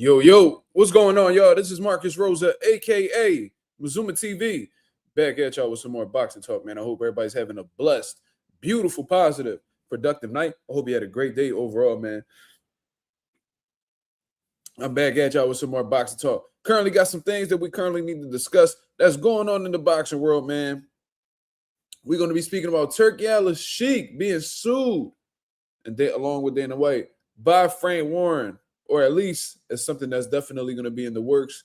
Yo, what's going on, y'all? This is Marcus Rosa, aka Mazuma TV, back at y'all with some more boxing talk, man. I hope everybody's having a blessed, beautiful, positive, productive night. I hope you had a great day overall, man. I'm back at y'all with some more boxing talk. Currently got some things that we currently need to discuss that's going on in the boxing world, man. We're going to be speaking about Turki Alalshikh being sued, and along with Dana White, by Frank Warren, or at least it's something that's definitely going to be in the works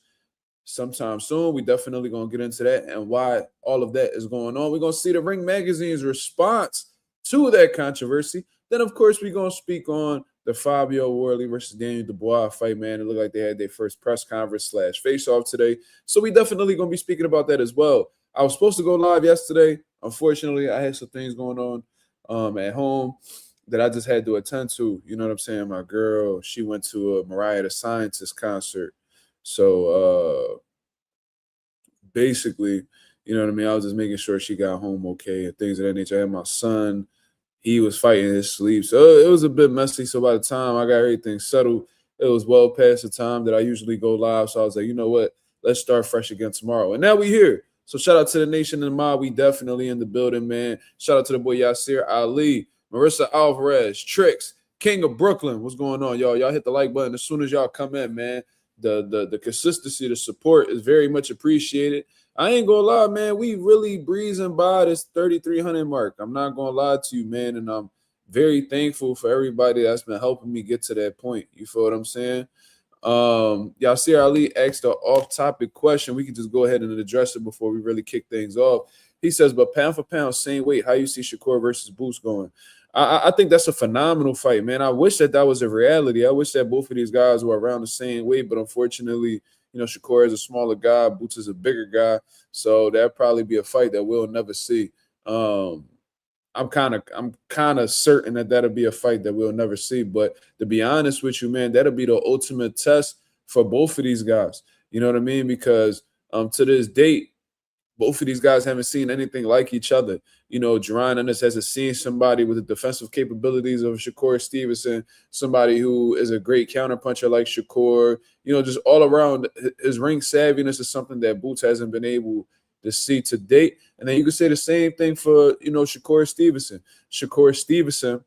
sometime soon. We definitely going to get into that and why all of that is going on. We're going to see the Ring Magazine's response to that controversy. Then, of course, we're going to speak on the Fabio Wardley versus Daniel Dubois fight, man. It looked like they had their first press conference / face-off today. So we definitely going to be speaking about that as well. I was supposed to go live yesterday. Unfortunately, I had some things going on at home that I just had to attend to. You know what I'm saying? My girl, she went to a Mariah the Scientist concert. So basically, you know what I mean? I was just making sure she got home okay and things of that nature. I had my son. He was fighting his sleep. So it was a bit messy. So by the time I got everything settled, it was well past the time that I usually go live. So I was like, you know what? Let's start fresh again tomorrow. And now we here. So shout out to the nation and the mob. We definitely in the building, man. Shout out to the boy Yasir Ali, Marissa Alvarez, Tricks, King of Brooklyn. What's going on, y'all? Y'all hit the like button as soon as y'all come in, man. The consistency, the support is very much appreciated. I ain't gonna lie, man. We really breezing by this 3,300 mark. I'm not gonna lie to you, man. And I'm very thankful for everybody that's been helping me get to that point. You feel what I'm saying? Yasir Ali asked an off-topic question. We can just go ahead and address it before we really kick things off. He says, but pound for pound, same weight, how you see Shakur versus Boots going? I think that's a phenomenal fight, man. I wish that was a reality. I wish that both of these guys were around the same weight, but unfortunately, you know, Shakur is a smaller guy, Boots is a bigger guy, so that'd probably be a fight that we'll never see. I'm kind of certain that that'll be a fight that we'll never see. But to be honest with you, man, that'll be the ultimate test for both of these guys. You know what I mean? Because to this date, both of these guys haven't seen anything like each other. You know, Jerron Ennis hasn't seen somebody with the defensive capabilities of Shakur Stevenson, somebody who is a great counterpuncher like Shakur. You know, just all around, his ring savviness is something that Boots hasn't been able to see to date. And then you could say the same thing for, you know, Shakur Stevenson. Shakur Stevenson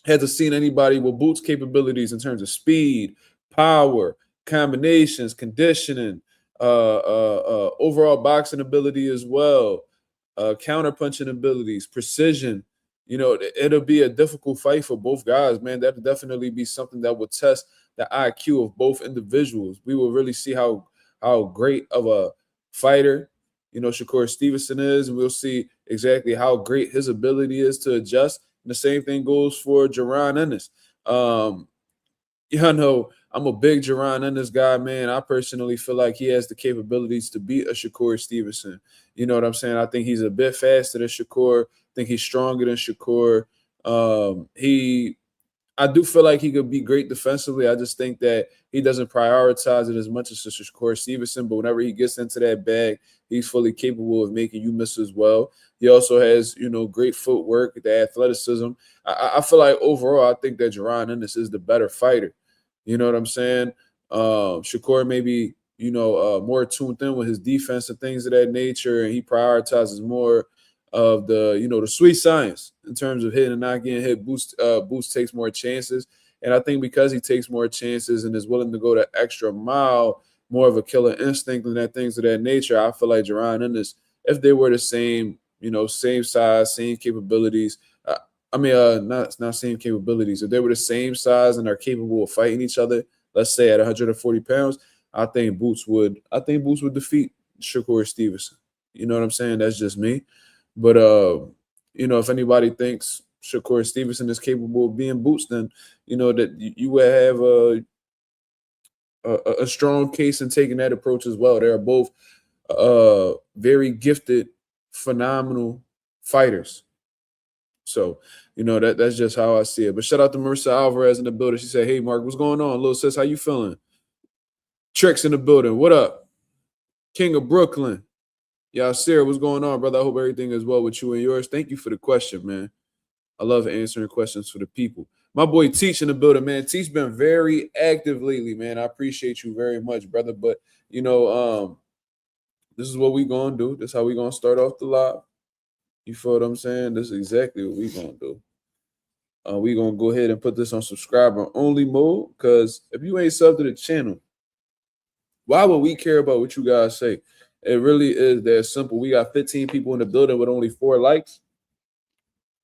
hasn't seen anybody with Boots' capabilities in terms of speed, power, combinations, conditioning, overall boxing ability as well, counterpunching abilities, precision. You know, it'll be a difficult fight for both guys, man. That'll definitely be something that will test the IQ of both individuals. We will really see how great of a fighter, you know, Shakur Stevenson is, and we'll see exactly how great his ability is to adjust. And the same thing goes for Jerron Ennis. I know I'm a big Jerron Ennis guy, man. I personally feel like he has the capabilities to beat a Shakur Stevenson. You know what I'm saying? I think he's a bit faster than Shakur. I think he's stronger than Shakur. I do feel like he could be great defensively. I just think that he doesn't prioritize it as much as Shakur Stevenson. But whenever he gets into that bag, he's fully capable of making you miss as well. He also has, you know, great footwork, the athleticism. I feel like overall, I think that Jerron Ennis is the better fighter. You know what I'm saying? Shakur maybe, you know, more tuned in with his defense and things of that nature, and he prioritizes more of the, you know, the sweet science in terms of hitting and not getting hit. Boost takes more chances, and I think because he takes more chances and is willing to go the extra mile, more of a killer instinct and that things of that nature, I feel like Jerron Ennis, if they were the same, you know, same size, same capabilities. Not same capabilities. If they were the same size and are capable of fighting each other, let's say at 140 pounds, I think Boots would defeat Shakur Stevenson. You know what I'm saying? That's just me. But you know, if anybody thinks Shakur Stevenson is capable of being Boots, then you know that you would have a strong case in taking that approach as well. They are both very gifted, phenomenal fighters. So, you know, that's just how I see it. But shout out to Marissa Alvarez in the building. She said, hey, Mark, what's going on? Little sis, how you feeling? Tricks in the building. What up? King of Brooklyn. Yeah, Sarah, what's going on, brother? I hope everything is well with you and yours. Thank you for the question, man. I love answering questions for the people. My boy Teach in the building, man. Teach been very active lately, man. I appreciate you very much, brother. But this is what we gonna do. This is how we gonna start off the live. You feel what I'm saying? This is exactly what we gonna do. We gonna go ahead and put this on subscriber only mode, because if you ain't sub to the channel, why would we care about what you guys say? It really is that simple. We got 15 people in the building with only 4 likes.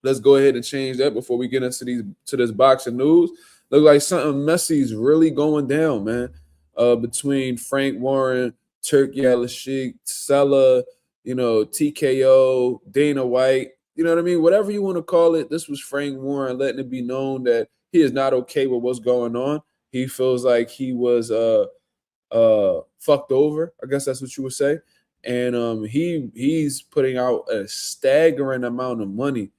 Let's go ahead and change that before we get into this boxing news. Look like something messy is really going down, man. Between Frank Warren, Turki Alalshikh, Sella, TKO, Dana White, you know what I mean? Whatever you want to call it, this was Frank Warren letting it be known that he is not okay with what's going on. He feels like he was fucked over. I guess that's what you would say. And he's putting out a staggering amount of money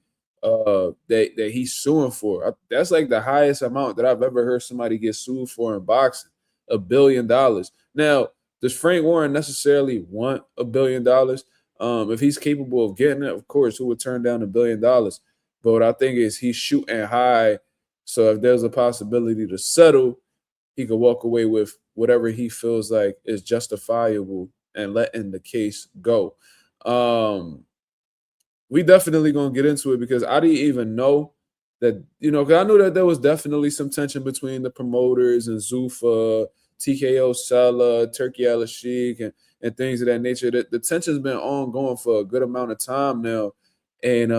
that he's suing for. That's like the highest amount that I've ever heard somebody get sued for in boxing, $1 billion. Now, does Frank Warren necessarily want $1 billion? If he's capable of getting it, of course, who would turn down $1 billion? But what I think is he's shooting high. So if there's a possibility to settle, he could walk away with whatever he feels like is justifiable and letting the case go. We definitely gonna get into it, because I didn't even know that, because I knew that there was definitely some tension between the promoters and Zuffa, TKO Sella, Turki Alalshikh, and things of that nature. The tension's been ongoing for a good amount of time now. And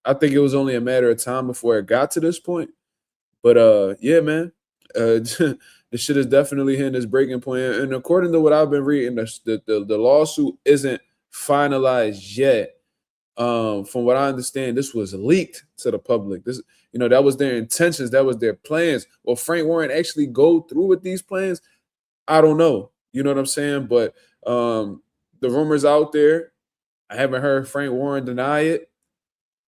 I think it was only a matter of time before it got to this point. But yeah, man. The shit is definitely hitting this breaking point. And according to what I've been reading, the lawsuit isn't finalized yet. From what I understand, this was leaked to the public. This, that was their intentions, that was their plans. Will Frank Warren actually go through with these plans? I don't know. You know what I'm saying? But the rumors out there, I haven't heard Frank Warren deny it.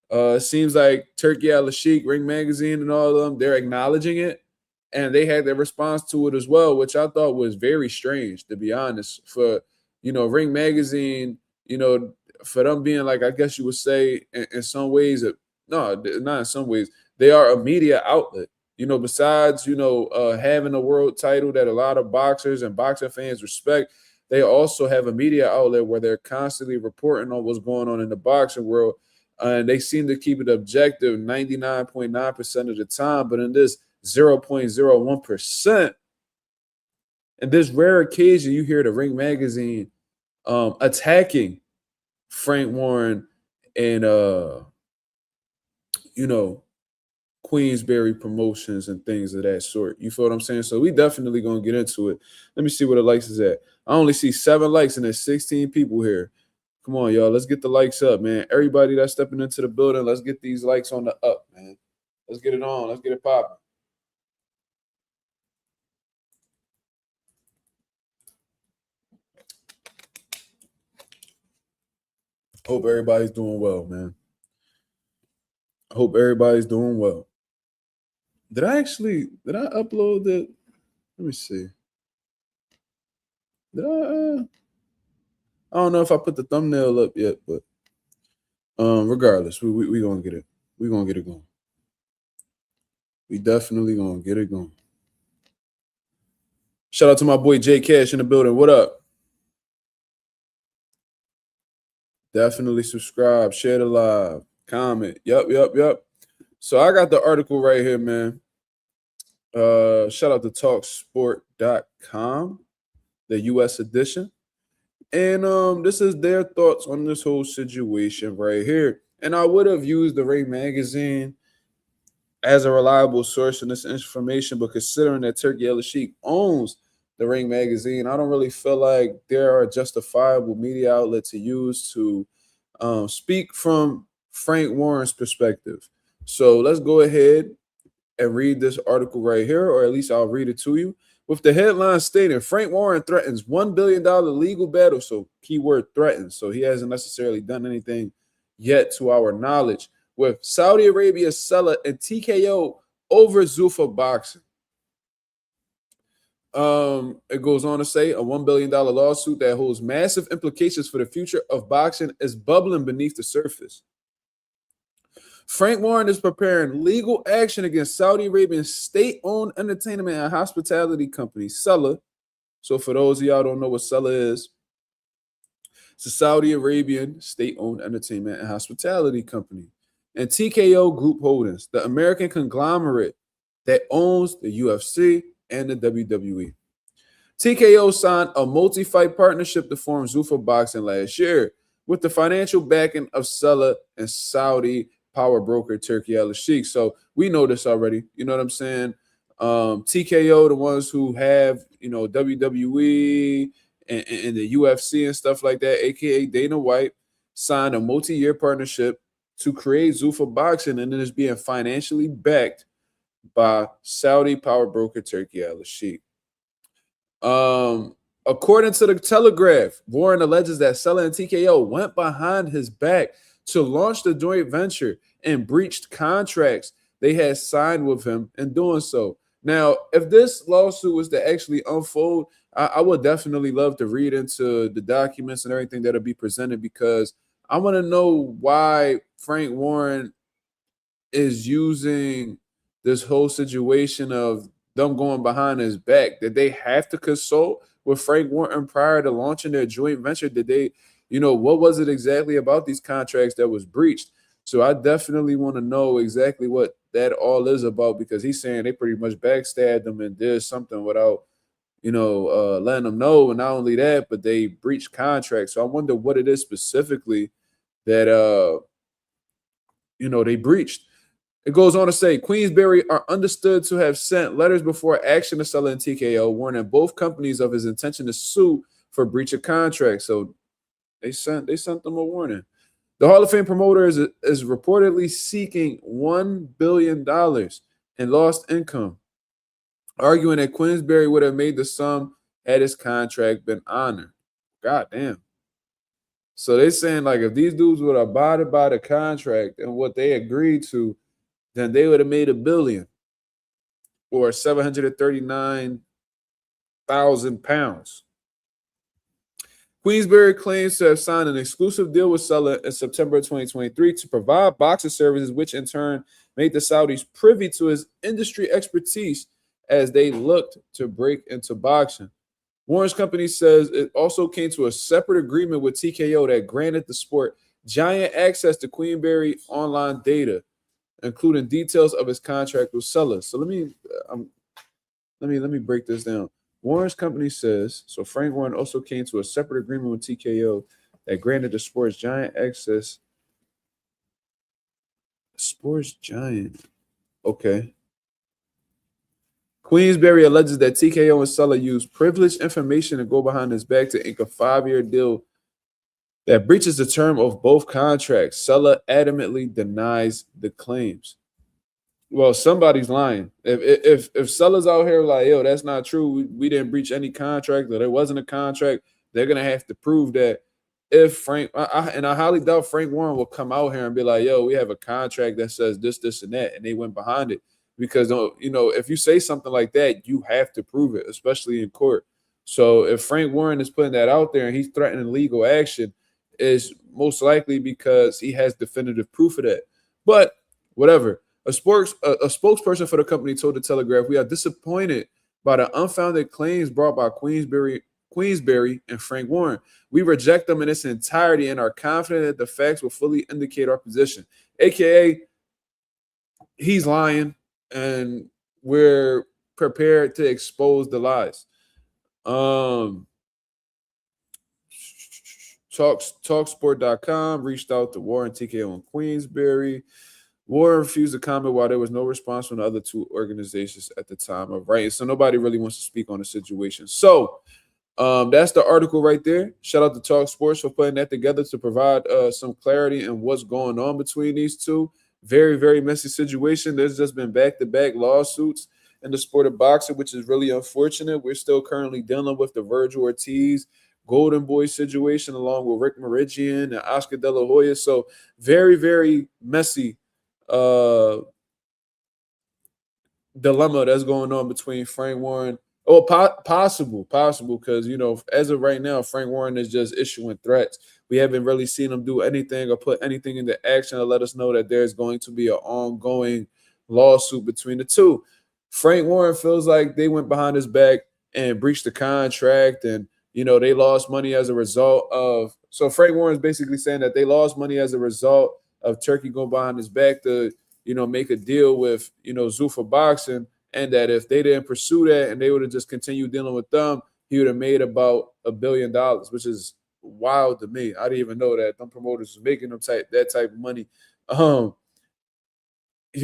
It seems like Turki Alalshikh, Ring Magazine, and all of them, they're acknowledging it. And they had their response to it as well, which I thought was very strange, to be honest. For, Ring Magazine, for them being like, I guess you would say in some ways, no, not in some ways, they are a media outlet. Besides, having a world title that a lot of boxers and boxing fans respect, they also have a media outlet where they're constantly reporting on what's going on in the boxing world. And they seem to keep it objective 99.9% of the time. But in this 0.01%, and this rare occasion, you hear the Ring Magazine attacking Frank Warren and Queensberry Promotions and things of that sort. You feel what I'm saying? So we definitely gonna get into it. Let me see where the likes is at. I only see 7 likes and there's 16 people here. Come on, y'all. Let's get the likes up, man. Everybody that's stepping into the building, let's get these likes on the up, man. Let's get it on. Let's get it popping. Hope everybody's doing well, man. Hope everybody's doing well. Did I upload it? Let me see. Did I don't know if I put the thumbnail up yet, but regardless, we gonna get it. We gonna get it going. We definitely gonna get it going. Shout out to my boy J Cash in the building. What up? Definitely subscribe, share the live, comment. Yep. So I got the article right here, man. Shout out to talksport.com, the US edition. And this is their thoughts on this whole situation right here. And I would have used the Ring Magazine as a reliable source in this information, but considering that Turki Alalshikh owns the Ring Magazine, I don't really feel like there are a justifiable media outlet to use to speak from Frank Warren's perspective. So let's go ahead and read this article right here, or at least I'll read it to you. With the headline stating Frank Warren threatens $1 billion legal battle. So keyword threatens. So he hasn't necessarily done anything yet to our knowledge. With Saudi Arabia Sella and TKO over Zuffa Boxing. It goes on to say a $1 billion lawsuit that holds massive implications for the future of boxing is bubbling beneath the surface. Frank Warren is preparing legal action against Saudi Arabian state-owned entertainment and hospitality company, Sella. So for those of y'all who don't know what Sella is, it's a Saudi Arabian state-owned entertainment and hospitality company. And TKO Group Holdings, the American conglomerate that owns the UFC and the WWE. TKO signed a multi-fight partnership to form Zuffa Boxing last year with the financial backing of Sella and Saudi power broker Turki Alalshikh. So we know this already. You know what I'm saying? TKO, the ones who have, WWE and the UFC and stuff like that, aka Dana White, signed a multi-year partnership to create Zuffa Boxing, and it is being financially backed by Saudi power broker Turki Alalshikh. According to the Telegraph, Warren alleges that Sella and TKO went behind his back to launch the joint venture and breached contracts they had signed with him in doing so. Now, if this lawsuit was to actually unfold, I would definitely love to read into the documents and everything that'll be presented, because I want to know why Frank Warren is using this whole situation of them going behind his back. Did they have to consult with Frank Warren prior to launching their joint venture? Did they, what was it exactly about these contracts that was breached? So I definitely want to know exactly what that all is about, because he's saying they pretty much backstabbed them and did something without, letting them know. And not only that, but they breached contracts. So I wonder what it is specifically that, they breached. It goes on to say, Queensberry are understood to have sent letters before action to Sella and TKO, warning both companies of his intention to sue for breach of contract. So they sent them a warning. The Hall of Fame promoter is reportedly seeking $1 billion in lost income, arguing that Queensberry would have made the sum had his contract been honored. God damn. So they're saying, like, if these dudes would have abided by the contract and what they agreed to, then they would have made $1 billion or 739,000 pounds. Queensberry claims to have signed an exclusive deal with Sella in September 2023 to provide boxing services, which in turn made the Saudis privy to his industry expertise as they looked to break into boxing. Warren's company says it also came to a separate agreement with TKO that granted the sport giant access to Queensberry online data, including details of his contract with Sella. So let me break this down. Warren's company says, so Frank Warren also came to a separate agreement with TKO that granted the sports giant access. Sports giant. Okay. Queensberry alleges that TKO and Sella used privileged information to go behind his back to ink a 5-year deal that breaches the term of both contracts. Sella adamantly denies the claims. Well, somebody's lying. If Sella's out here like, yo, that's not true, we didn't breach any contract, or there wasn't a contract, they're gonna have to prove that. If Frank, and I highly doubt Frank Warren will come out here and be like, yo, we have a contract that says this, this, and that, and they went behind it. Because, if you say something like that, you have to prove it, especially in court. So if Frank Warren is putting that out there and he's threatening legal action, it's most likely because he has definitive proof of that. But whatever. A spokesperson for the company told the Telegraph, "We are disappointed by the unfounded claims brought by Queensberry and Frank Warren. We reject them in its entirety and are confident that the facts will fully indicate our position." AKA, he's lying, and we're prepared to expose the lies. Talksport.com reached out to Warren, TKO, and Queensberry. Warren refused to comment while there was no response from the other two organizations at the time of writing. So nobody really wants to speak on the situation. So that's the article right there. Shout out to Talk Sports for putting that together to provide some clarity in what's going on between these two. Very, very messy situation. There's just been back-to-back lawsuits in the sport of boxing, which is really unfortunate. We're still currently dealing with the Virgil Ortiz Golden Boy situation along with Rick Meridian and Oscar De La Hoya. So very, very messy dilemma that's going on between Frank Warren. Oh, possible, because, as of right now, Frank Warren is just issuing threats we haven't really seen him do anything or put anything into action to let us know that there's going to be an ongoing lawsuit between the two. Frank Warren feels like they went behind his back and breached the contract, and they lost money as a result of. So Frank Warren is basically saying that they lost money as a result of Turkey going behind his back to make a deal with Zuffa Boxing, and that if they didn't pursue that and they would have just continued dealing with them, he would have made about $1 billion, which is wild to me. I didn't even know that them promoters was making that type of money. You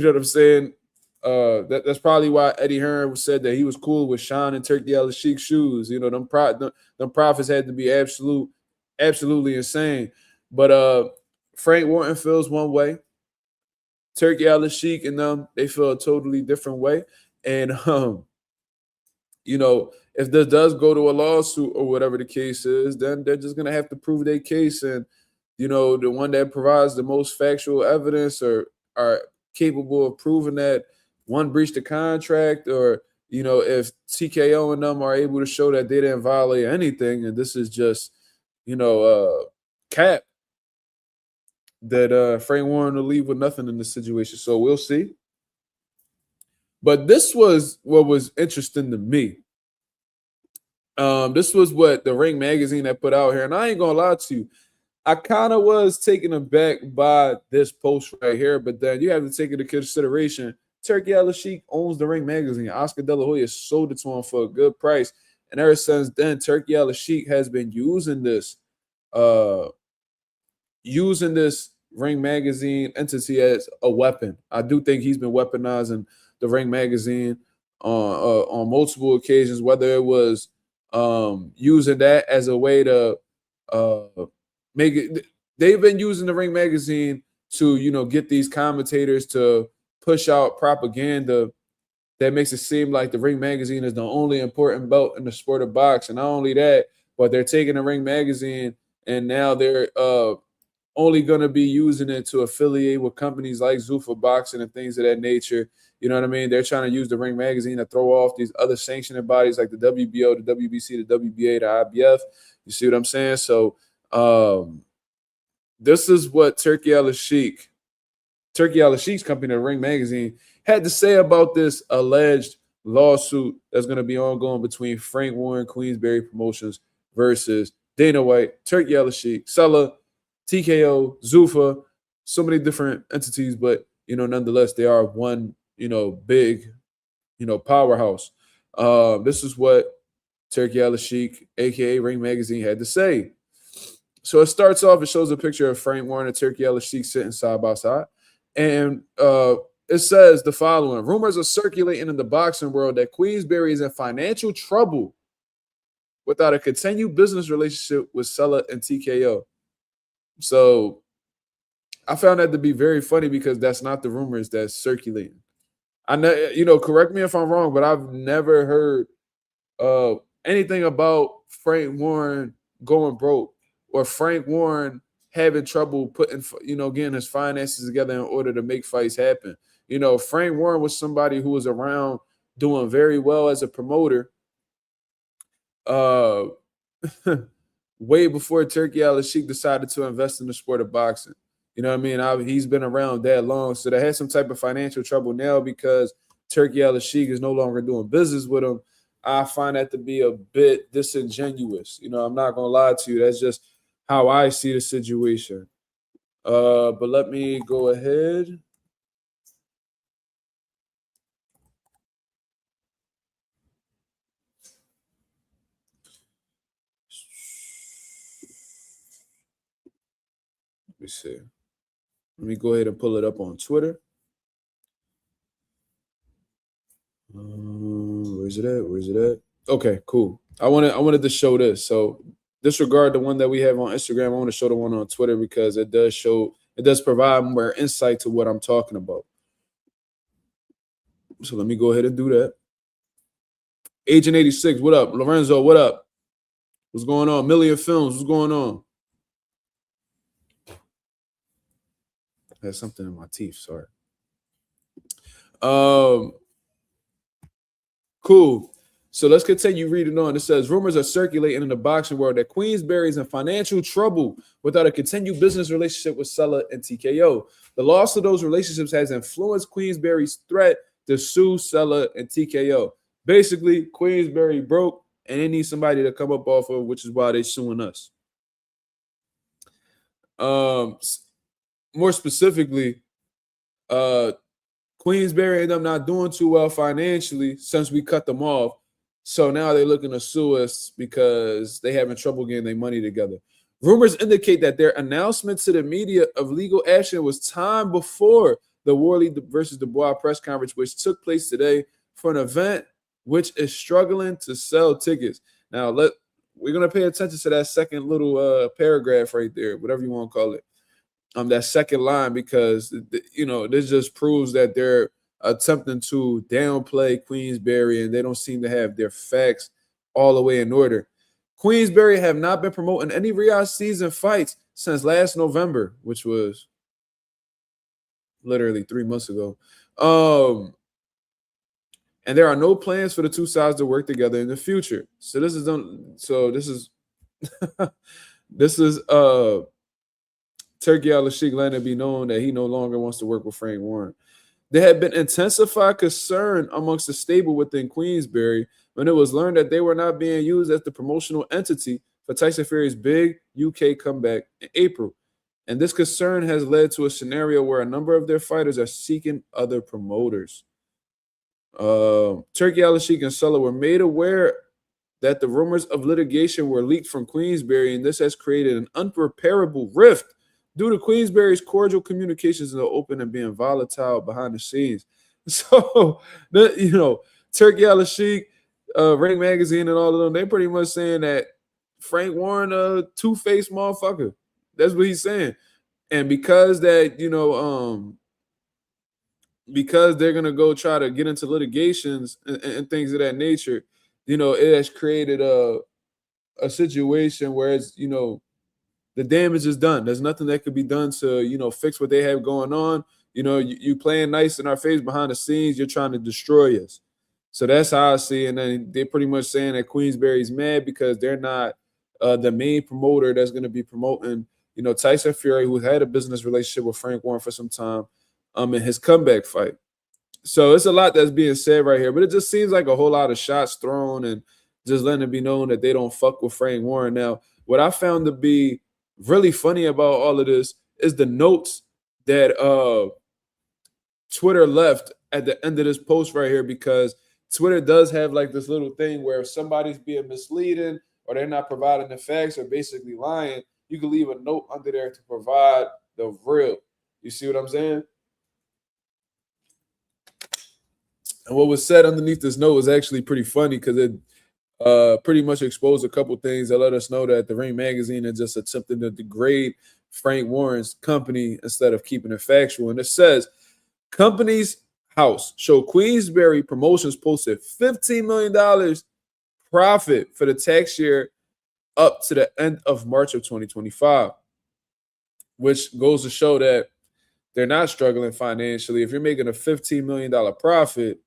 know what I'm saying? That's probably why Eddie Hearn said that he was cool with Sean and Turki Alalshikh's shoes. Them profits had to be absolutely insane. But Frank Warren feels one way. Turki Alalshikh and them, they feel a totally different way. And if this does go to a lawsuit or whatever the case is, then they're just gonna have to prove their case. And the one that provides the most factual evidence or are capable of proving that one breached the contract, or if TKO and them are able to show that they didn't violate anything, and this is just cap, that Frank Warren will leave with nothing in this situation. So we'll see. But this was what was interesting to me. This was what the Ring magazine had put out here, and I ain't gonna lie to you, I kind of was taken aback by this post right here, but then you have to take into consideration Turki Alalshikh owns the Ring magazine. Oscar De La Hoya sold it to him for a good price, and ever since then, Turki Alalshikh has been using this Ring magazine entity as a weapon. I do think he's been weaponizing the Ring magazine on multiple occasions, whether it was using that as a way to make it. They've been using the Ring magazine to get these commentators to push out propaganda that makes it seem like the Ring magazine is the only important belt in the sport of boxing. Not only that, but they're taking the Ring magazine and now they're only going to be using it to affiliate with companies like Zuffa Boxing and things of that nature. You know what I mean? They're trying to use the Ring magazine to throw off these other sanctioning bodies like the WBO, the WBC, the WBA, the IBF. You see what I'm saying? So this is what Turki Alalshikh's company, the Ring magazine, had to say about this alleged lawsuit that's going to be ongoing between Frank Warren, Queensberry Promotions versus Dana White, Turki Alalshikh, Sella, TKO, Zuffa, so many different entities, but nonetheless, they are one big powerhouse. This is what Turki Alalshikh, aka Ring magazine, had to say. So it starts off, it shows a picture of Frank Warren and Turki Alalshikh sitting side by side. And it says the following: rumors are circulating in the boxing world that Queensberry is in financial trouble without a continued business relationship with Sella and TKO. So I found that to be very funny because that's not the rumors that's circulating. I know, correct me if I'm wrong, but I've never heard anything about Frank Warren going broke or Frank Warren having trouble putting, getting his finances together in order to make fights happen. Frank Warren was somebody who was around doing very well as a promoter way before Turki Alalshikh decided to invest in the sport of boxing. You know what I mean? He's been around that long. So they had some type of financial trouble now because Turki Alalshikh is no longer doing business with him. I find that to be a bit disingenuous. I'm not going to lie to you. That's just how I see the situation. But let me go ahead. Let me see. Let me go ahead and pull it up on Twitter. Where's it at? Okay, cool. I wanted to show this. So disregard the one that we have on Instagram. I want to show the one on Twitter because it does provide more insight to what I'm talking about. So let me go ahead and do that. Agent 86, what up? Lorenzo, what up? What's going on? Million Films, what's going on? I had something in my teeth, sorry. Cool. So let's continue reading on. It says, rumors are circulating in the boxing world that Queensberry is in financial trouble without a continued business relationship with Sella and TKO. The loss of those relationships has influenced Queensberry's threat to sue Sella and TKO. Basically, Queensberry broke, and they need somebody to come up off of, which is why they're suing us. More specifically, Queensberry ended up not doing too well financially since we cut them off. So now they're looking to sue us because they're having trouble getting their money together. Rumors indicate that their announcement to the media of legal action was time before the Wardley versus Dubois press conference, which took place today for an event which is struggling to sell tickets. Now, we're going to pay attention to that second little paragraph right there, whatever you want to call it. That second line, because this just proves that they're attempting to downplay Queensberry and they don't seem to have their facts all the way in order. Queensberry have not been promoting any Riyadh season fights since last November, which was literally 3 months ago. And there are no plans for the two sides to work together in the future. So this is this is Turki Alalshikh letting it be known that he no longer wants to work with Frank Warren. There had been intensified concern amongst the stable within Queensberry when it was learned that they were not being used as the promotional entity for Tyson Fury's big UK comeback in April. And this concern has led to a scenario where a number of their fighters are seeking other promoters. Turki Alalshikh and Sella were made aware that the rumors of litigation were leaked from Queensberry, and this has created an unrepairable rift due to Queensberry's cordial communications in the open and being volatile behind the scenes. So, Turki Alalshikh, Ring Magazine, and all of them, they're pretty much saying that Frank Warren a two-faced motherfucker. That's what he's saying. And because that, because they're going to go try to get into litigations and things of that nature, it has created a situation where it's, the damage is done. There's nothing that could be done to, fix what they have going on. You playing nice in our face behind the scenes. You're trying to destroy us. So that's how I see it. And then they're pretty much saying that Queensberry's mad because they're not the main promoter that's going to be promoting, Tyson Fury, who had a business relationship with Frank Warren for some time, in his comeback fight. So it's a lot that's being said right here, but it just seems like a whole lot of shots thrown and just letting it be known that they don't fuck with Frank Warren. Now, what I found to be really funny about all of this is the notes that Twitter left at the end of this post right here, because Twitter does have like this little thing where if somebody's being misleading or they're not providing the facts or basically lying, you can leave a note under there to provide the real. You see what I'm saying? And what was said underneath this note was actually pretty funny because it pretty much exposed a couple things that let us know that the Ring Magazine is just attempting to degrade Frank Warren's company instead of keeping it factual. And it says, company's house show Queensberry Promotions posted $15 million profit for the tax year up to the end of March of 2025, which goes to show that they're not struggling financially. If you're making a $15 million profit,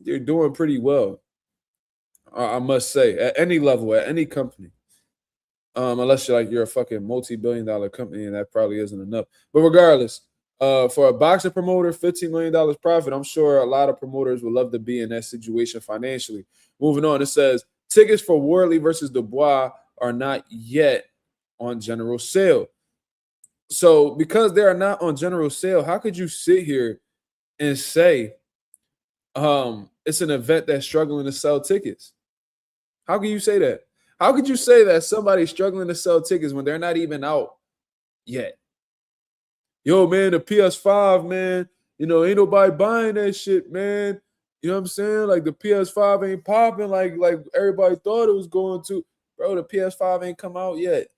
you're doing pretty well, I must say, at any level, at any company. Unless you're a fucking multi-billion-dollar company, and that probably isn't enough. But regardless, for a boxing promoter, $15 million profit, I'm sure a lot of promoters would love to be in that situation financially. Moving on, it says, tickets for Wardley versus Dubois are not yet on general sale. So because they are not on general sale, how could you sit here and say it's an event that's struggling to sell tickets? How can you say that? How could you say that somebody's struggling to sell tickets when they're not even out yet? Yo, man, the PS5, man, ain't nobody buying that shit, man. You know what I'm saying? Like, the PS5 ain't popping like everybody thought it was going to. Bro, the PS5 ain't come out yet.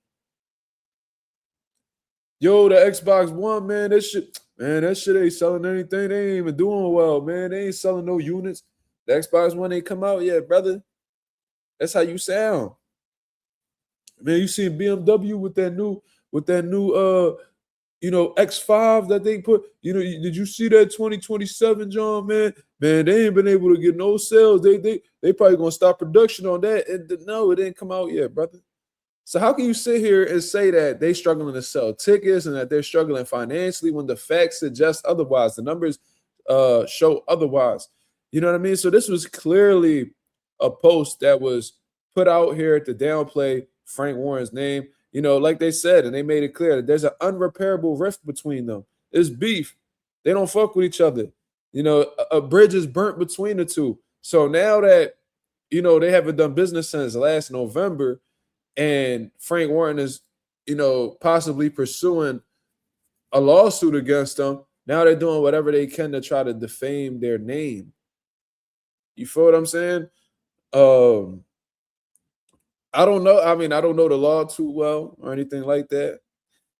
Yo, the Xbox One, man, that shit ain't selling anything. They ain't even doing well, man. They ain't selling no units. The Xbox One ain't come out yet, brother. That's how you sound. Man, you seen BMW with that new X5 that they put. Did you see that 2027, John? Man, they ain't been able to get no sales. They probably gonna stop production on that. No, it didn't come out yet, brother. So how can you sit here and say that they struggling to sell tickets and that they're struggling financially when the facts suggest otherwise? The numbers show otherwise. You know what I mean? So this was clearly a post that was put out here to downplay Frank Warren's name. Like they said, and they made it clear that there's an unrepairable rift between them. It's beef. They don't fuck with each other. A bridge is burnt between the two. So now that, they haven't done business since last November, and Frank Warren is, possibly pursuing a lawsuit against them. Now they're doing whatever they can to try to defame their name. You feel what I'm saying? I don't know. I mean, I don't know the law too well or anything like that.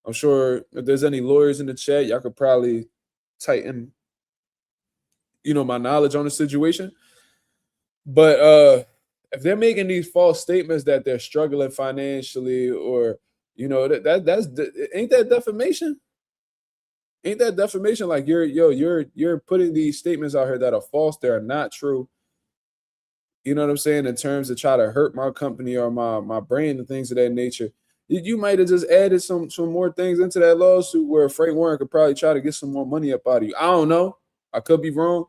I'm sure if there's any lawyers in the chat, y'all could probably tighten, my knowledge on the situation. But if they're making these false statements that they're struggling financially, or that's ain't that defamation? Ain't that defamation? Like you're putting these statements out here that are false, that are not true. You know what I'm saying? In terms of try to hurt my company or my brand and things of that nature. You might have just added some more things into that lawsuit where Frank Warren could probably try to get some more money up out of you. I don't know. I could be wrong.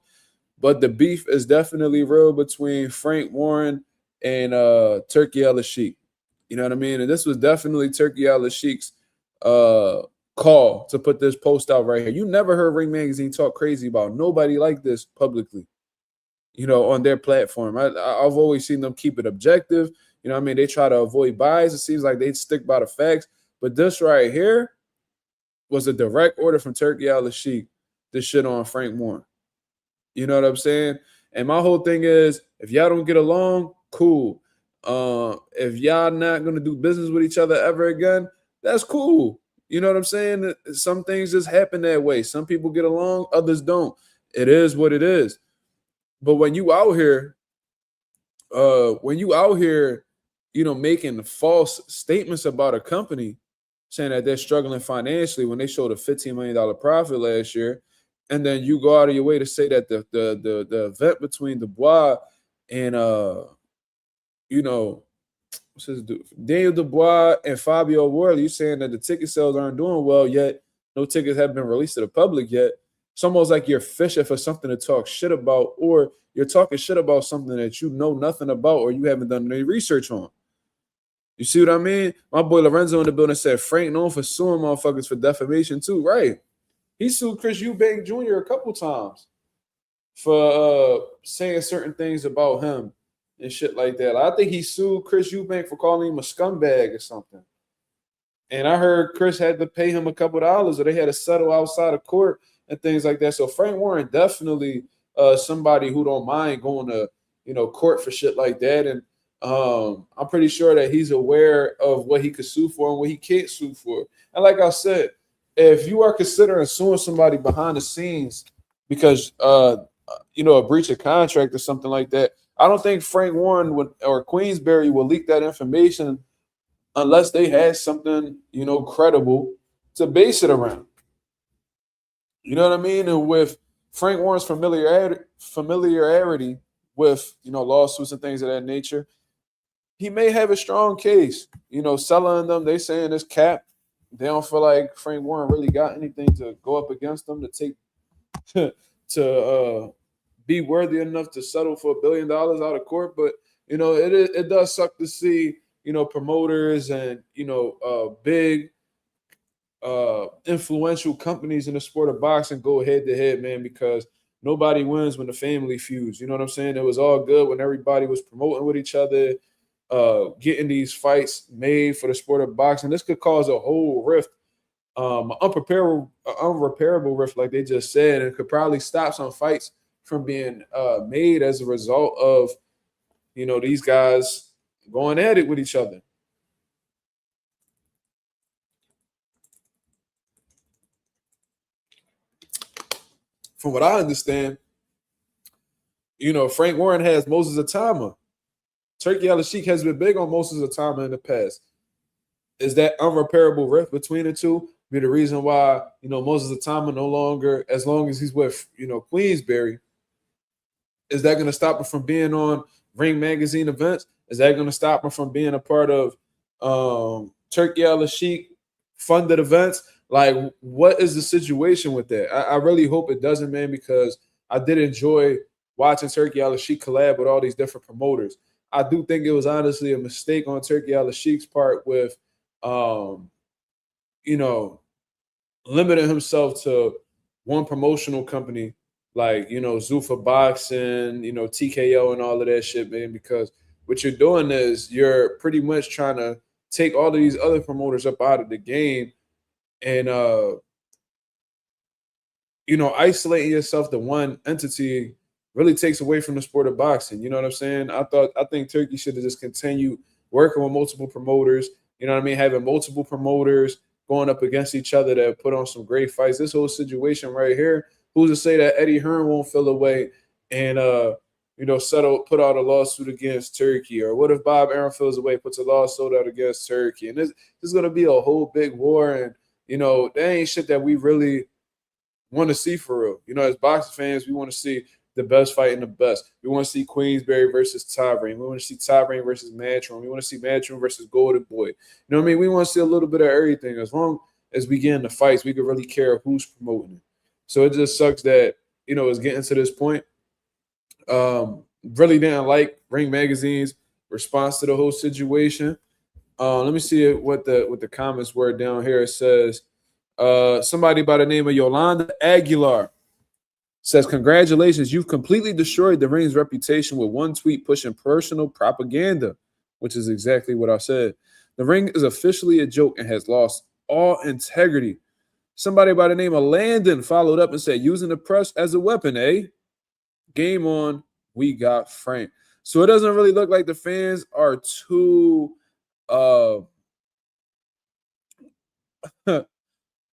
But the beef is definitely real between Frank Warren and Turki Alalshikh. You know what I mean? And this was definitely Turki Alalshikh's call to put this post out right here. You never heard Ring Magazine talk crazy about nobody like this publicly, on their platform. I've always seen them keep it objective. You know what I mean? They try to avoid bias. It seems like they stick by the facts. But this right here was a direct order from Turki Alalshikh to shit on Frank Warren. You know what I'm saying? And my whole thing is, if y'all don't get along, cool. If y'all not going to do business with each other ever again, that's cool. You know what I'm saying? Some things just happen that way. Some people get along, others don't. It is what it is. But when you out here, making false statements about a company, saying that they're struggling financially when they showed a $15 million profit last year, and then you go out of your way to say that the event between Dubois and what's his dude? Daniel Dubois and Fabio Wardley, you saying that the ticket sales aren't doing well yet, no tickets have been released to the public yet. It's almost like you're fishing for something to talk shit about, or you're talking shit about something that you know nothing about or you haven't done any research on. You see what I mean? My boy Lorenzo in the building said Frank known for suing motherfuckers for defamation too, right? He sued Chris Eubank Jr. a couple times for saying certain things about him and shit like that. I think he sued Chris Eubank for calling him a scumbag or something. And I heard Chris had to pay him a couple dollars, or they had to settle outside of court and things like that. So Frank Warren definitely somebody who don't mind going to court for shit like that. And I'm pretty sure that he's aware of what he could sue for and what he can't sue for. And like I said, if you are considering suing somebody behind the scenes because a breach of contract or something like that, I don't think Frank Warren or Queensberry will leak that information unless they had something credible to base it around. You know what I mean? And with Frank Warren's familiarity with lawsuits and things of that nature, he may have a strong case. Selling them, they saying it's cap. They don't feel like Frank Warren really got anything to go up against them to take to be worthy enough to settle for $1 billion out of court. But it does suck to see promoters and big influential companies in the sport of boxing go head to head, man, because nobody wins when the family feuds. You know what I'm saying? It was all good when everybody was promoting with each other, getting these fights made for the sport of boxing. This could cause a whole rift, unrepairable rift, like they just said, and it could probably stop some fights from being made as a result of these guys going at it with each other. From what I understand, Frank Warren has Moses Atama. Turki Alalshikh has been big on Moses Atama in the past. Is that unrepairable rift between the two? be the reason why, most of the time no longer, as long as he's with, Queensberry, is that going to stop him from being on Ring Magazine events? Is that going to stop him from being a part of Turki Alalshikh funded events? Like, what is the situation with that? I really hope it doesn't, man, because I did enjoy watching Turki Alalshikh collab with all these different promoters. I do think it was honestly a mistake on Turki Alalshikh's part with, you know, limiting himself to one promotional company like, Zuffa Boxing, TKO and all of that shit, man, because what you're doing is you're pretty much trying to take all of these other promoters up out of the game and isolating yourself to one entity really takes away from the sport of boxing. You know what I'm saying? I think Turkey should have just continued working with multiple promoters, you know what I mean, having multiple promoters going up against each other that put on some great fights. This whole situation right here, who's to say that Eddie Hearn won't feel away and put out a lawsuit against Turkey? Or what if Bob Arum feels away, puts a lawsuit out against Turkey? And this is gonna be a whole big war, and that ain't shit that we really want to see for real. As boxing fans, we want to see the best fighting the best. We want to see Queensberry versus Tyron. We want to see Tyron versus Matchroom. We want to see Matchroom versus Golden Boy. You know what I mean? We want to see a little bit of everything. As long as we get in the fights, we could really care who's promoting it. So it just sucks that, it's getting to this point. Really didn't like Ring Magazine's response to the whole situation. Let me see what the comments were down here. It says, somebody by the name of Yolanda Aguilar says, congratulations, you've completely destroyed the Ring's reputation with one tweet pushing personal propaganda, which is exactly what I said. The Ring is officially a joke and has lost all integrity. Somebody by the name of Landon followed up and said, using the press as a weapon, eh? Game on, we got Frank. So it doesn't really look like the fans are too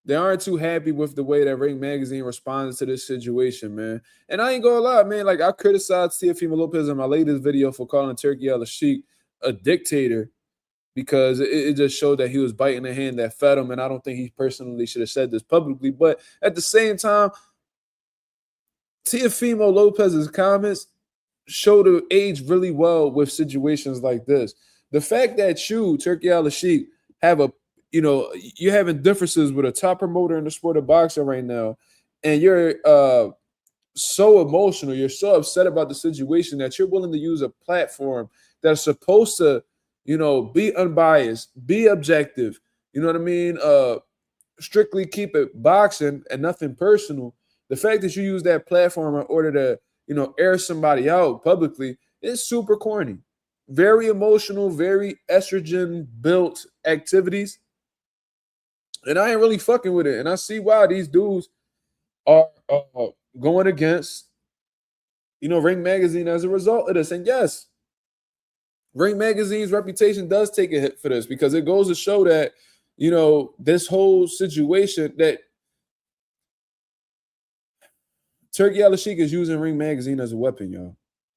they aren't too happy with the way that Ring Magazine responded to this situation, man. And I ain't gonna lie, man. Like, I criticized Teofimo Lopez in my latest video for calling Turki Alalshikh a dictator because it just showed that he was biting the hand that fed him. And I don't think he personally should have said this publicly. But at the same time, Teofimo Lopez's comments show to age really well with situations like this. The fact that you, Turki Alalshikh, have you're having differences with a top promoter in the sport of boxing right now, and you're so emotional, you're so upset about the situation that you're willing to use a platform that's supposed to, be unbiased, be objective, you know what I mean? Strictly keep it boxing and nothing personal. The fact that you use that platform in order to, air somebody out publicly is super corny. Very emotional, very estrogen-built activities. And I ain't really fucking with it. And I see why these dudes are going against, Ring Magazine as a result of this. And yes, Ring Magazine's reputation does take a hit for this because it goes to show that, this whole situation that Turki Alalshikh is using Ring Magazine as a weapon, y'all.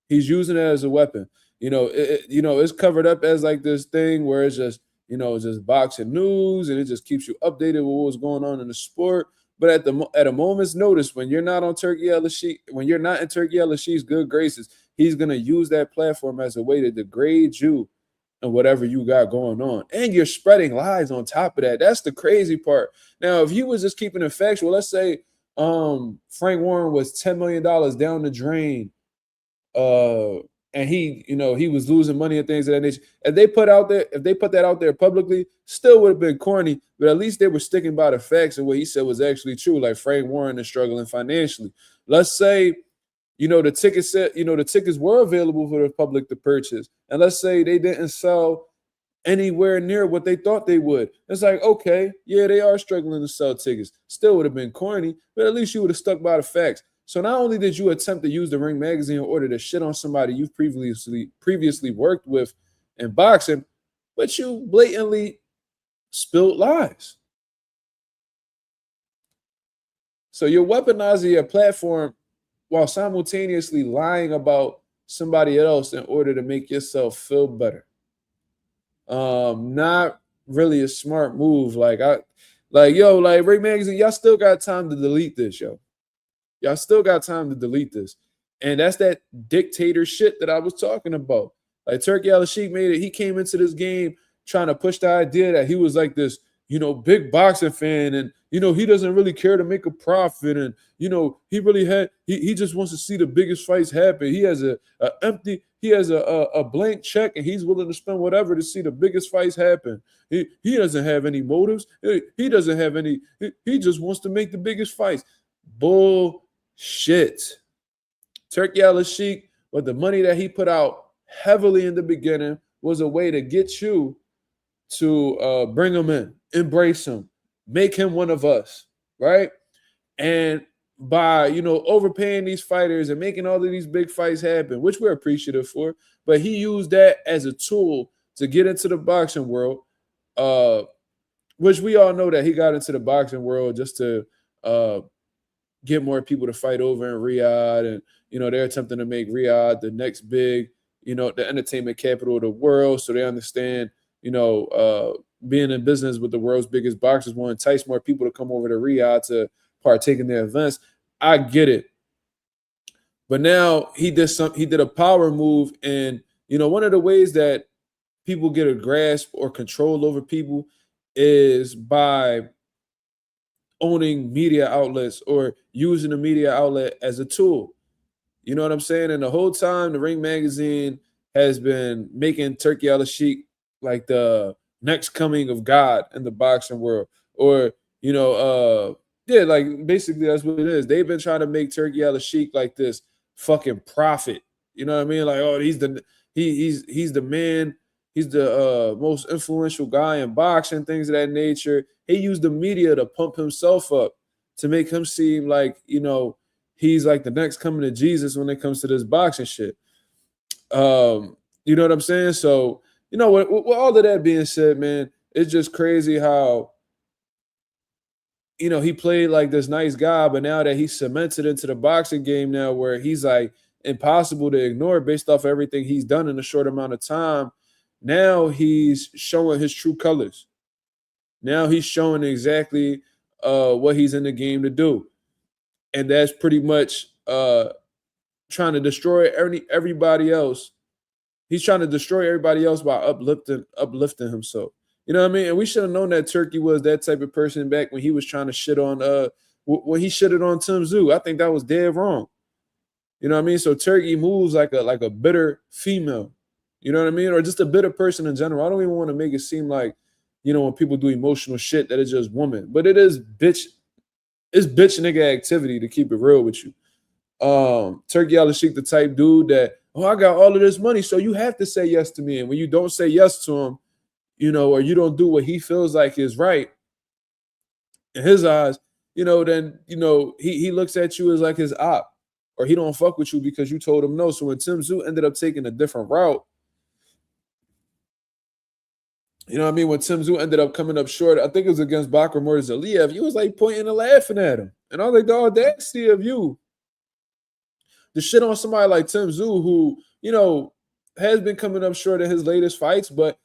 He's using it as a weapon. It's covered up as like this thing where it's just, it's just boxing news and it just keeps you updated with what's going on in the sport. But at a moment's notice, when you're not on Turki Alalshikh, when you're not in Turki Alalshikh's good graces, he's gonna use that platform as a way to degrade you and whatever you got going on. And you're spreading lies on top of that. That's the crazy part. Now, if he was just keeping it factual, let's say Frank Warren was $10 million down the drain, and he was losing money and things of that nature. If they put that out there publicly, still would have been corny, but at least they were sticking by the facts and what he said was actually true. Like Frank Warren is struggling financially. Let's say, the tickets were available for the public to purchase, and let's say they didn't sell anywhere near what they thought they would. It's like, okay, yeah, they are struggling to sell tickets. Still would have been corny, but at least you would have stuck by the facts. So not only did you attempt to use the Ring Magazine in order to shit on somebody you've previously worked with in boxing, but you blatantly spilled lies. So you're weaponizing your platform while simultaneously lying about somebody else in order to make yourself feel better. Not really a smart move. Like Like, yo, like Ring Magazine, y'all still got time to delete this, yo. Y'all still got time to delete this. And that's that dictator shit that I was talking about. Like Turki Alalshikh made it. He came into this game trying to push the idea that he was like this, big boxing fan, and he doesn't really care to make a profit, and he really he just wants to see the biggest fights happen. He has a blank check, and he's willing to spend whatever to see the biggest fights happen. He doesn't have any motives. He doesn't have any. He just wants to make the biggest fights. Bullshit. Turki Alalshikh, with the money that he put out heavily in the beginning, was a way to get you to bring him in, embrace him, make him one of us, right? And by overpaying these fighters and making all of these big fights happen, which we're appreciative for, but he used that as a tool to get into the boxing world, which we all know that he got into the boxing world just to get more people to fight over in Riyadh, and they're attempting to make Riyadh the next big, the entertainment capital of the world. So they understand, being in business with the world's biggest boxers will entice more people to come over to Riyadh to partake in their events. I get it, but now he did a power move, and one of the ways that people get a grasp or control over people is by owning media outlets or using the media outlet as a tool. You know what I'm saying? And the whole time, the Ring Magazine has been making Turki Alalshikh like the next coming of God in the boxing world. Or, like basically that's what it is. They've been trying to make Turki Alalshikh like this fucking prophet. You know what I mean? Like, oh, he's the man. He's the most influential guy in boxing, things of that nature. He used the media to pump himself up, to make him seem like, he's like the next coming to Jesus when it comes to this boxing shit. You know what I'm saying? So, with all of that being said, man, it's just crazy how, he played like this nice guy, but now that he's cemented into the boxing game now, where he's like impossible to ignore based off everything he's done in a short amount of time, now he's showing his true colors. Now he's showing exactly what he's in the game to do. And that's pretty much trying to destroy everybody else. He's trying to destroy everybody else by uplifting himself. You know what I mean? And we should have known that Turki was that type of person back when he was trying to shit on when he shitted on Tim Tszyu. I think that was dead wrong. You know what I mean? So Turki moves like a bitter female. You know what I mean? Or just a bitter person in general. I don't even want to make it seem like, when people do emotional shit that it's just woman. But it is bitch. It's bitch nigga activity, to keep it real with you. Turki Alalshikh, the type dude that, I got all of this money, so you have to say yes to me. And when you don't say yes to him, or you don't do what he feels like is right in his eyes, then, he looks at you as like his op, or he don't fuck with you because you told him no. So when Tim Tszyu ended up taking a different route, you know what I mean? When Tim Tszyu ended up coming up short, I think it was against Bakr Murzaliev, he was like pointing and laughing at him. And I was like, the audacity of you to shit on somebody like Tim Tszyu, who, has been coming up short in his latest fights. But,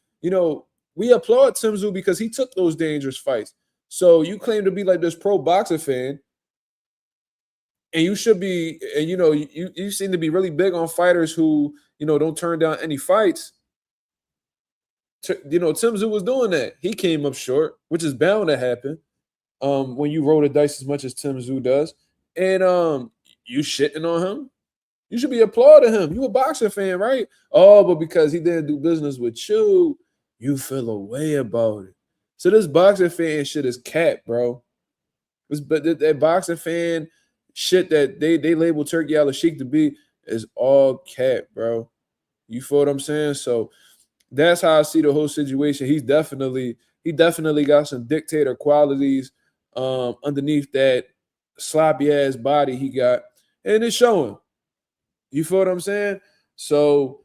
we applaud Tim Tszyu because he took those dangerous fights. So you claim to be like this pro boxer fan, and you should be, and you seem to be really big on fighters who, don't turn down any fights. Tim Tszyu was doing that. He came up short, which is bound to happen when you roll the dice as much as Tim Tszyu does. And you shitting on him. You should be applauding him. You a boxing fan, right? Oh, but because he didn't do business with you, you feel a way about it. So this boxing fan shit is cap, bro. But that boxing fan shit that they label Turki Alalshikh to be is all cap, bro. You feel what I'm saying? So that's how I see the whole situation. He definitely got some dictator qualities underneath that sloppy ass body he got, and it's showing. You feel what I'm saying? So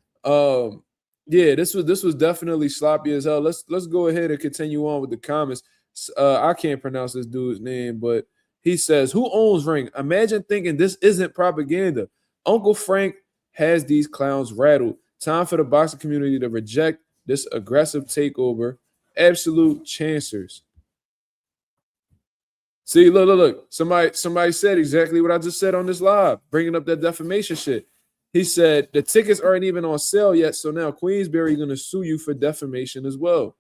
this was definitely sloppy as hell. Let's go ahead and continue on with the comments. I can't pronounce this dude's name, but he says, "Who owns Ring? Imagine thinking this isn't propaganda. Uncle Frank has these clowns rattled. Time for the boxing community to reject this aggressive takeover. Absolute chancers." See, look. Somebody said exactly what I just said on this live, bringing up that defamation shit. He said the tickets aren't even on sale yet, so now Queensberry going to sue you for defamation as well.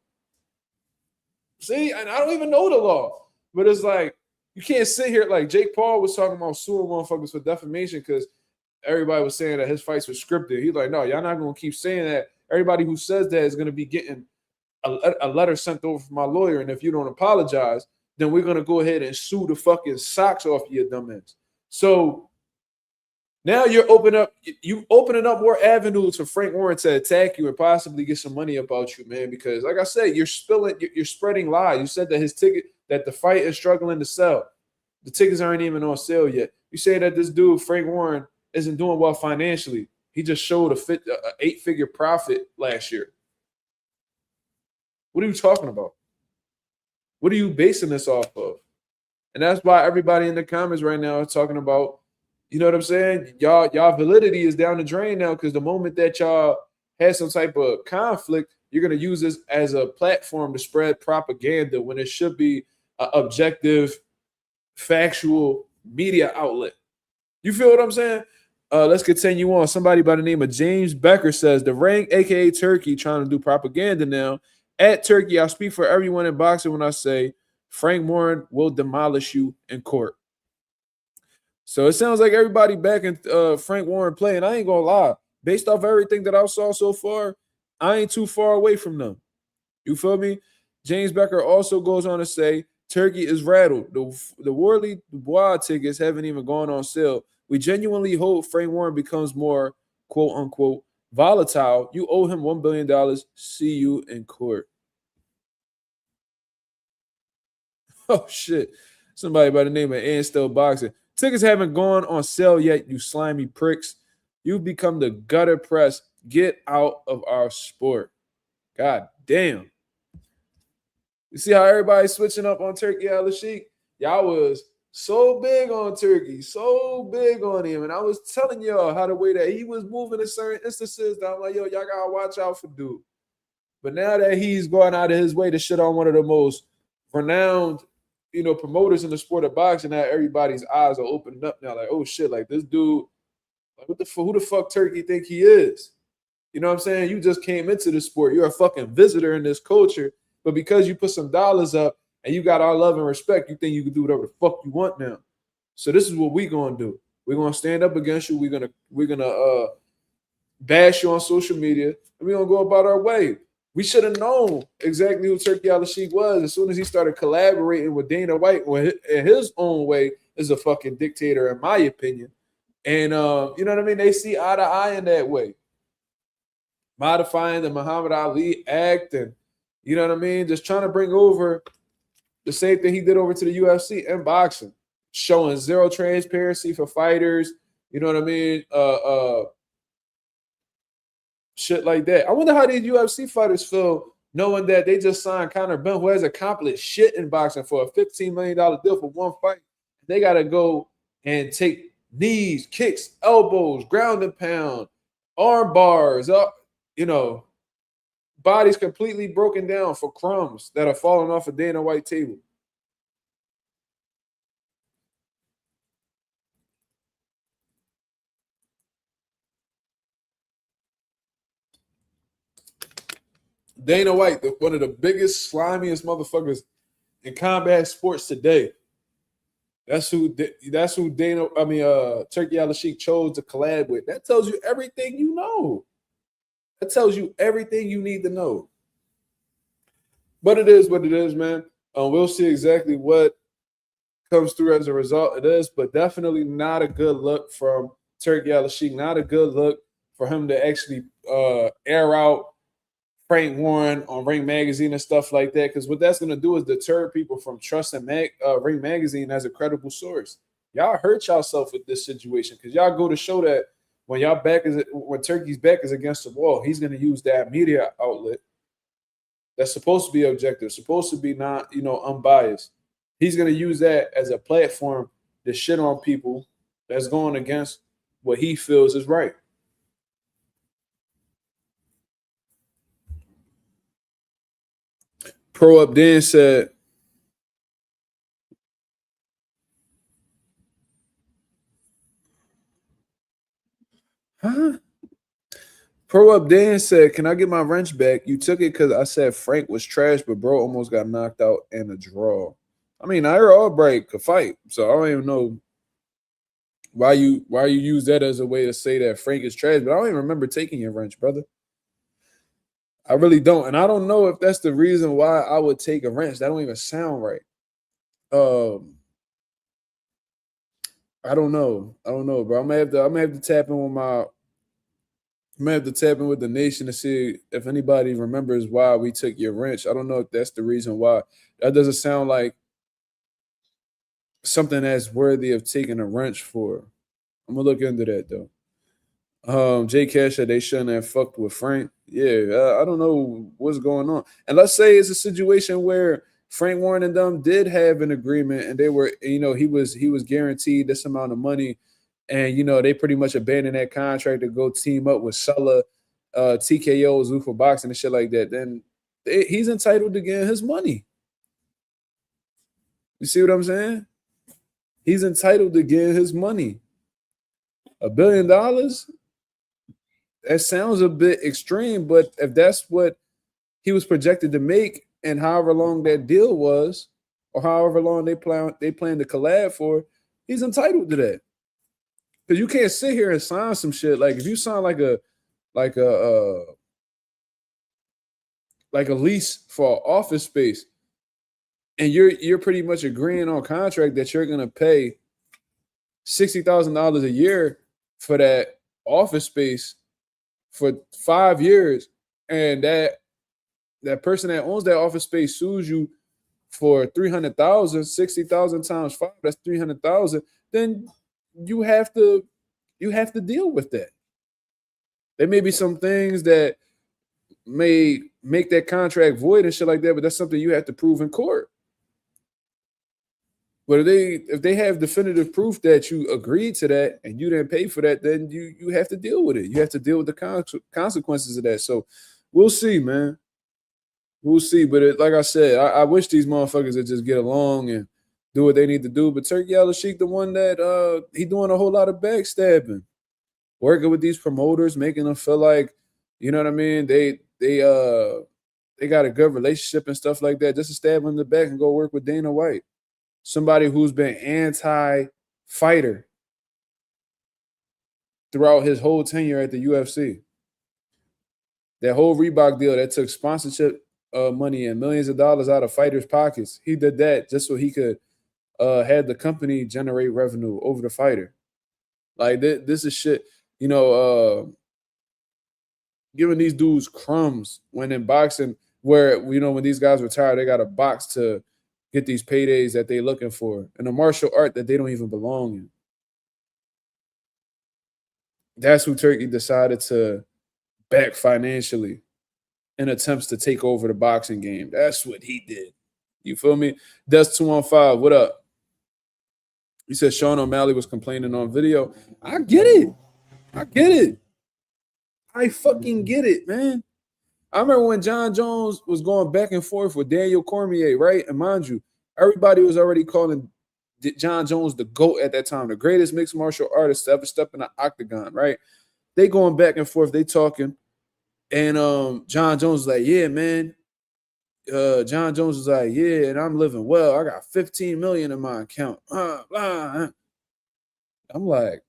See, and I don't even know the law, but it's like you can't sit here like Jake Paul was talking about suing motherfuckers for defamation because everybody was saying that his fights were scripted. He's like, no, y'all not going to keep saying that. Everybody who says that is going to be getting a letter sent over from my lawyer, and if you don't apologize, then we're gonna go ahead and sue the fucking socks off your dumbass. So now you're opening up more avenues for Frank Warren to attack you and possibly get some money about you, man. Because like I said, you're spreading lies. You said that the fight is struggling to sell. The tickets aren't even on sale yet. You say that this dude Frank Warren isn't doing well financially. He just showed a 8-figure profit last year. What are you talking about? What are you basing this off of? And that's why everybody in the comments right now is talking about, you know what I'm saying? Y'all validity is down the drain now because the moment that y'all had some type of conflict, you're going to use this as a platform to spread propaganda when it should be an objective, factual media outlet. You feel what I'm saying? Let's continue on. Somebody by the name of James Becker says, the Ring, a.k.a. Turkey, trying to do propaganda now. At Turkey, I speak for everyone in boxing when I say Frank Warren will demolish you in court. So it sounds like everybody back in Frank Warren play, and I ain't going to lie. Based off everything that I saw so far, I ain't too far away from them. You feel me? James Becker also goes on to say, Turkey is rattled. The Wardley Dubois tickets haven't even gone on sale. We genuinely hope Frank Warren becomes more, quote unquote, volatile. You owe him $1 billion. See you in court. Oh, shit. Somebody by the name of Ann Still Boxing. Tickets haven't gone on sale yet, you slimy pricks. You've become the gutter press. Get out of our sport. God damn. You see how everybody's switching up on Turki Alalshikh? Y'all was so big on Turkey, so big on him. And I was telling y'all how the way that he was moving in certain instances that I'm like, yo, y'all gotta watch out for dude. But now that he's going out of his way to shit on one of the most renowned, promoters in the sport of boxing, now everybody's eyes are opening up now. Like, oh shit, like this dude, like who the fuck Turkey think he is? You know what I'm saying? You just came into the sport. You're a fucking visitor in this culture. But because you put some dollars up and you got our love and respect, you think you can do whatever the fuck you want now. So this is what we're gonna do. We're gonna stand up against you. We're gonna bash you on social media, and we're gonna go about our way. We should have known exactly who Turki Alalshikh was as soon as he started collaborating with Dana White, in his own way is a fucking dictator, in my opinion. And you know what I mean? They see eye to eye in that way. Modifying the Muhammad Ali Act and, you know what I mean? Just trying to bring over the same thing he did over to the UFC and boxing, showing zero transparency for fighters. You know what I mean? Shit like that. I wonder how these UFC fighters feel knowing that they just signed Conor Benn, who has accomplished shit in boxing, for a $15 million deal for one fight. They got to go and take knees, kicks, elbows, ground and pound, arm bars, bodies completely broken down for crumbs that are falling off a Dana White table. Dana White, one of the biggest, slimiest motherfuckers in combat sports today. That's who Turki Alalshikh chose to collab with. That tells you everything you know. That tells you everything you need to know. But it is what it is, man. We'll see exactly what comes through as a result of this, but definitely not a good look from Turki Alalshikh. Not a good look for him to actually air out Frank Warren on Ring Magazine and stuff like that, because what that's going to do is deter people from trusting Ring Magazine as a credible source. Y'all hurt yourself with this situation because y'all go to show that when Turkey's back is against the wall, he's going to use that media outlet that's supposed to be objective, supposed to be not, unbiased. He's going to use that as a platform to shit on people that's going against what he feels is right. Pro Up Dan said, Huh? Pro Up Dan said, "Can I get my wrench back? You took it because I said Frank was trash, but bro almost got knocked out in a draw." I mean, Ira Albright could fight, so I don't even know why you use that as a way to say that Frank is trash. But I don't even remember taking your wrench, brother. I really don't, and I don't know if that's the reason why I would take a wrench. That don't even sound right. Um, I don't know. I don't know, bro. I'm gonna have to tap in with my I'm gonna have to tap in with the nation to see if anybody remembers why we took your wrench. I don't know if that's the reason why. That doesn't sound like something that's worthy of taking a wrench for. I'm gonna look into that though. Jay Cash said they shouldn't have fucked with Frank. Yeah, I don't know what's going on. And let's say it's a situation where Frank Warren and them did have an agreement, and they were, he was guaranteed this amount of money, and they pretty much abandoned that contract to go team up with Sulla, TKO, Zuffa Boxing, and shit like that. Then he's entitled to get his money. You see what I'm saying? He's entitled to get his money. $1 billion. That sounds a bit extreme, but if that's what he was projected to make, and however long that deal was, or however long they plan to collab for, he's entitled to that. Because you can't sit here and sign some shit like if you sign like a like a like a lease for office space, and you're pretty much agreeing on contract that you're gonna pay $60,000 a year for that office space for 5 years, and that person that owns that office space sues you for 300,000, 60,000 times 5, that's 300,000, then you have to deal with that. There may be some things that may make that contract void and shit like that, but that's something you have to prove in court. But if they have definitive proof that you agreed to that and you didn't pay for that, then you have to deal with it. You have to deal with the consequences of that. So we'll see, man. We'll see. But like I said, I wish these motherfuckers would just get along and do what they need to do. But Turki Alalshikh, the one that he doing a whole lot of backstabbing, working with these promoters, making them feel like, you know what I mean? They got a good relationship and stuff like that. Just to stab him in the back and go work with Dana White. Somebody who's been anti-fighter throughout his whole tenure at the UFC. That whole Reebok deal that took sponsorship money and millions of dollars out of fighters' pockets. He did that just so he could have the company generate revenue over the fighter. Like this is shit, giving these dudes crumbs when in boxing, where when these guys retire, they got a box to get these paydays that they're looking for in a martial art that they don't even belong in. That's who Turkey decided to back financially in attempts to take over the boxing game. That's what he did. You feel me? That's 215. What up? He said Sean O'Malley was complaining on video. I get it. I fucking get it, man. I remember when John Jones was going back and forth with Daniel Cormier, right? And mind you, everybody was already calling John Jones the GOAT at that time, the greatest mixed martial artist to ever step in the octagon, right? They going back and forth, they talking. And John Jones was like, yeah, man. John Jones was like, yeah, and I'm living well. I got 15 million in my account. I'm like,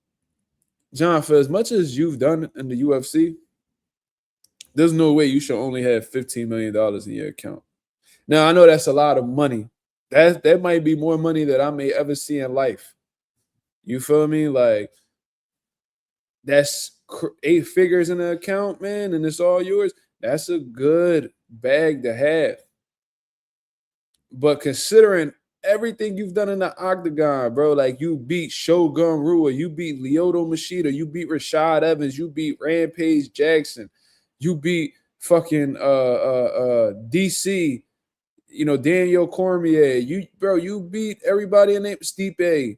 John, for as much as you've done in the UFC, there's no way you should only have $15 million in your account. Now, I know that's a lot of money. That might be more money that I may ever see in life. You feel me? Like, that's 8 figures in the account, man, and it's all yours. That's a good bag to have. But considering everything you've done in the octagon, bro, like you beat Shogun Rua, you beat Lyoto Machida, you beat Rashad Evans, you beat Rampage Jackson, you beat fucking DC, Daniel Cormier, you beat everybody in it, Stipe,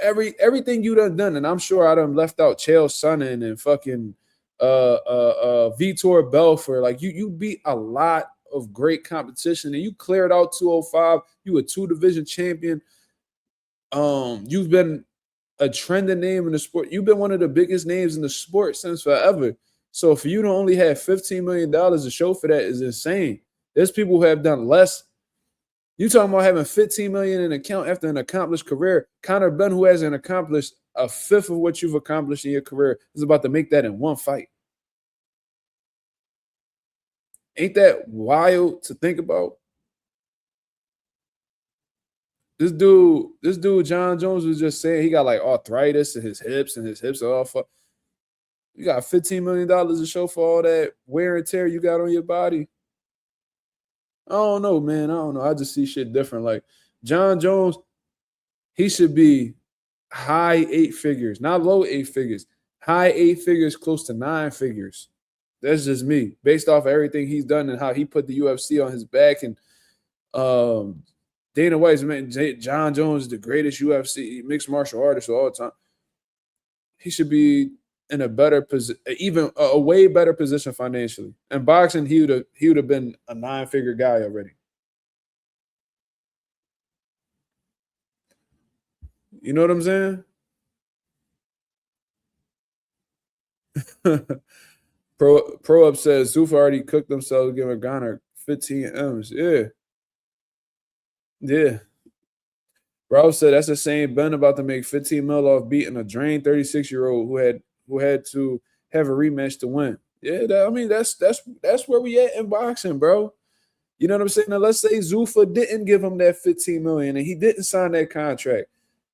everything you done, and I'm sure I done left out Chael Sonnen and fucking Vitor Belfort. Like you beat a lot of great competition, and you cleared out 205. You a 2 division champion. You've been a trending name in the sport. You've been one of the biggest names in the sport since forever. So for you to only have $15 million to show for that is insane. There's people who have done less. You talking about having $15 million in account after an accomplished career. Conor Benn, who hasn't accomplished a fifth of what you've accomplished in your career, is about to make that in one fight. Ain't that wild to think about? This dude, John Jones was just saying he got like arthritis in his hips, and his hips are all fucked. You got $15 million to show for all that wear and tear you got on your body. I don't know, man. I don't know. I just see shit different. Like John Jones, he should be high 8 figures, not low 8 figures, high 8 figures, close to 9 figures. That's just me, based off of everything he's done and how he put the UFC on his back. And Dana White's man, John Jones is the greatest UFC mixed martial artist of all time. He should be in a better position, even a way better position financially. And boxing, he would have been a 9-figure guy already. You know what I'm saying? Pro Up says Zuffa already cooked themselves giving Ghana 15 M's. Yeah. Ralph said that's the same Ben about to make 15 mil off beating a drained 36-year-old who had to have a rematch to win. Yeah, that's where we at in boxing, bro. You know what I'm saying? Now let's say Zuffa didn't give him that 15 million and he didn't sign that contract.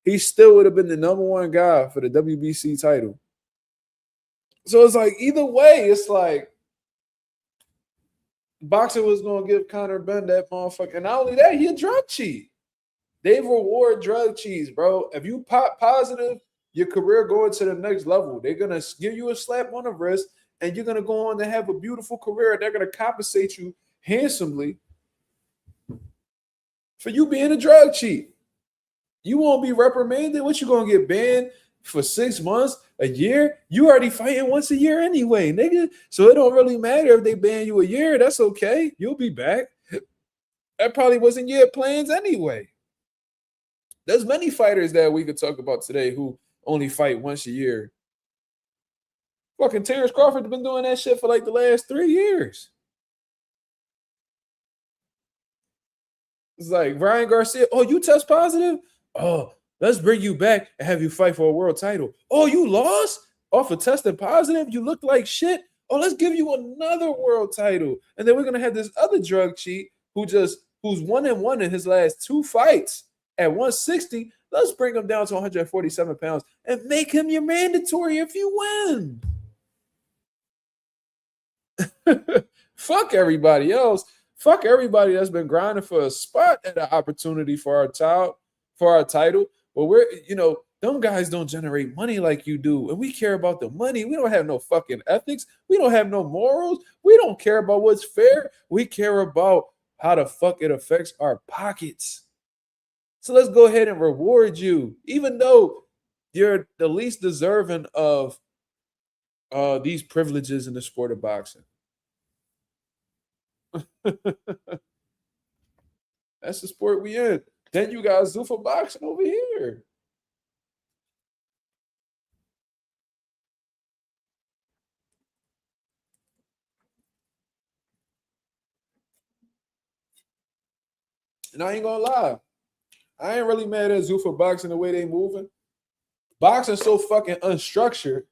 He still would have been the #1 guy for the WBC title. So it's like either way, it's like boxing was gonna give Conor Benn that motherfucker. And not only that, he a drug cheat. They reward drug cheats, bro. If you pop positive, your career going to the next level. They're gonna give you a slap on the wrist, and you're gonna go on to have a beautiful career. They're gonna compensate you handsomely for you being a drug cheat. You won't be reprimanded. What, you gonna get banned for 6 months, a year? You already fighting once a year anyway, nigga. So it don't really matter if they ban you a year. That's okay. You'll be back. That probably wasn't your plans anyway. There's many fighters that we could talk about today who only fight once a year. Fucking Terrence Crawford's been doing that shit for like the last 3 years. It's like Ryan Garcia. Oh, you test positive? Oh, let's bring you back and have you fight for a world title. Oh, you lost off of testing positive? You look like shit? Oh, let's give you another world title. And then we're gonna have this other drug cheat who's 1-1 in his last 2 fights at 160. Let's bring him down to 147 pounds and make him your mandatory if you win. Fuck everybody else. Fuck everybody that's been grinding for a spot at an opportunity for our title. But them guys don't generate money like you do. And we care about the money. We don't have no fucking ethics. We don't have no morals. We don't care about what's fair. We care about how the fuck it affects our pockets. So let's go ahead and reward you, even though you're the least deserving of these privileges in the sport of boxing. That's the sport we in. Then you got Zuffa Boxing over here. And I ain't gonna lie, I ain't really mad at Zuffa Boxing the way they moving. Boxing's so fucking unstructured,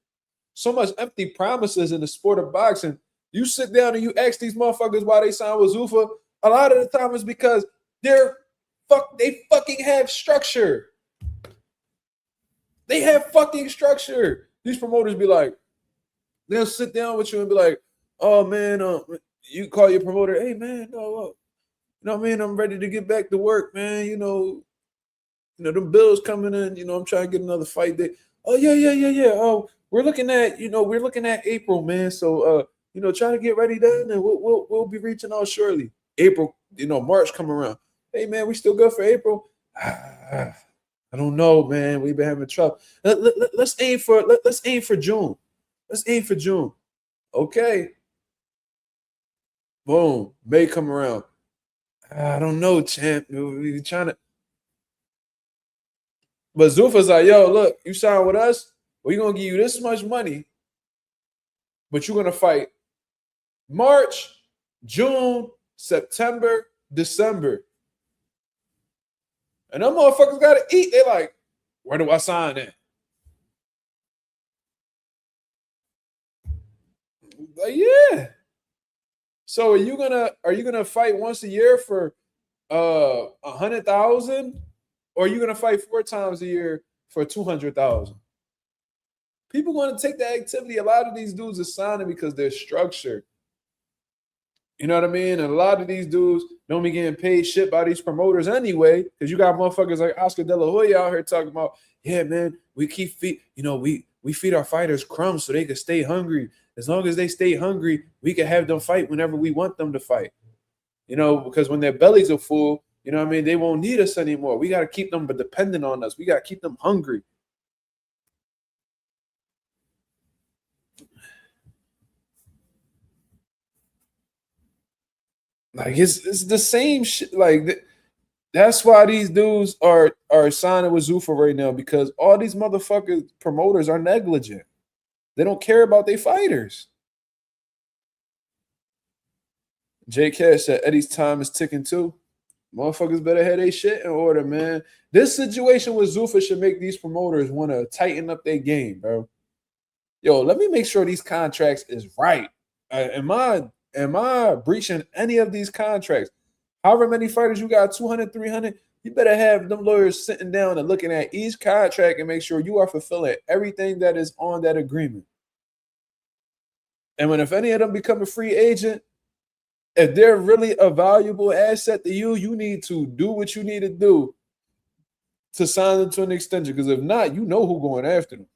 so much empty promises in the sport of boxing. You sit down and you ask these motherfuckers why they signed with Zuffa. A lot of the time it's because they fucking have structure. They have fucking structure. These promoters be like, they'll sit down with you and be like, oh man, you call your promoter, hey man, no, you know what I mean? I'm ready to get back to work, man. You know, them bills coming in, I'm trying to get another fight day. Oh, yeah. Oh, we're looking at April, man. So try to get ready then, and we'll be reaching out shortly. April, March come around. Hey man, we still good for April? I don't know, man. We've been having trouble. Let's aim for June. Let's aim for June. Okay. Boom. May come around. I don't know, champ. We trying to. But Zuffa's like, yo, look, you sign with us, we're gonna give you this much money, but you're gonna fight March, June, September, December. And them motherfuckers gotta eat. They like, where do I sign at? Like, yeah. So are you gonna fight once a year for 100,000, or are you gonna fight 4 times a year for 200,000? People going to take that activity. A lot of these dudes are signing because they're structured. You know what I mean? And a lot of these dudes don't be getting paid shit by these promoters anyway, because you got motherfuckers like Oscar De La Hoya out here talking about, yeah, man, we feed our fighters crumbs so they can stay hungry. As long as they stay hungry, we can have them fight whenever we want them to fight. You know, because when their bellies are full, you know what I mean, they won't need us anymore. We got to keep them dependent on us. We got to keep them hungry. Like it's the same shit. Like that's why these dudes are signing with Zuffa right now, because all these motherfuckers promoters are negligent. They don't care about their fighters. J Cash said Eddie's time is ticking too. Motherfuckers better have their shit in order, man. This situation with Zuffa should make these promoters want to tighten up their game, bro. Yo, let me make sure these contracts is right. Am I breaching any of these contracts? However many fighters you got, 200, 300, you better have them lawyers sitting down and looking at each contract and make sure you are fulfilling everything that is on that agreement. And if any of them become a free agent, if they're really a valuable asset to you, you need to do what you need to do to sign them to an extension. Because if not, you know who's going after them.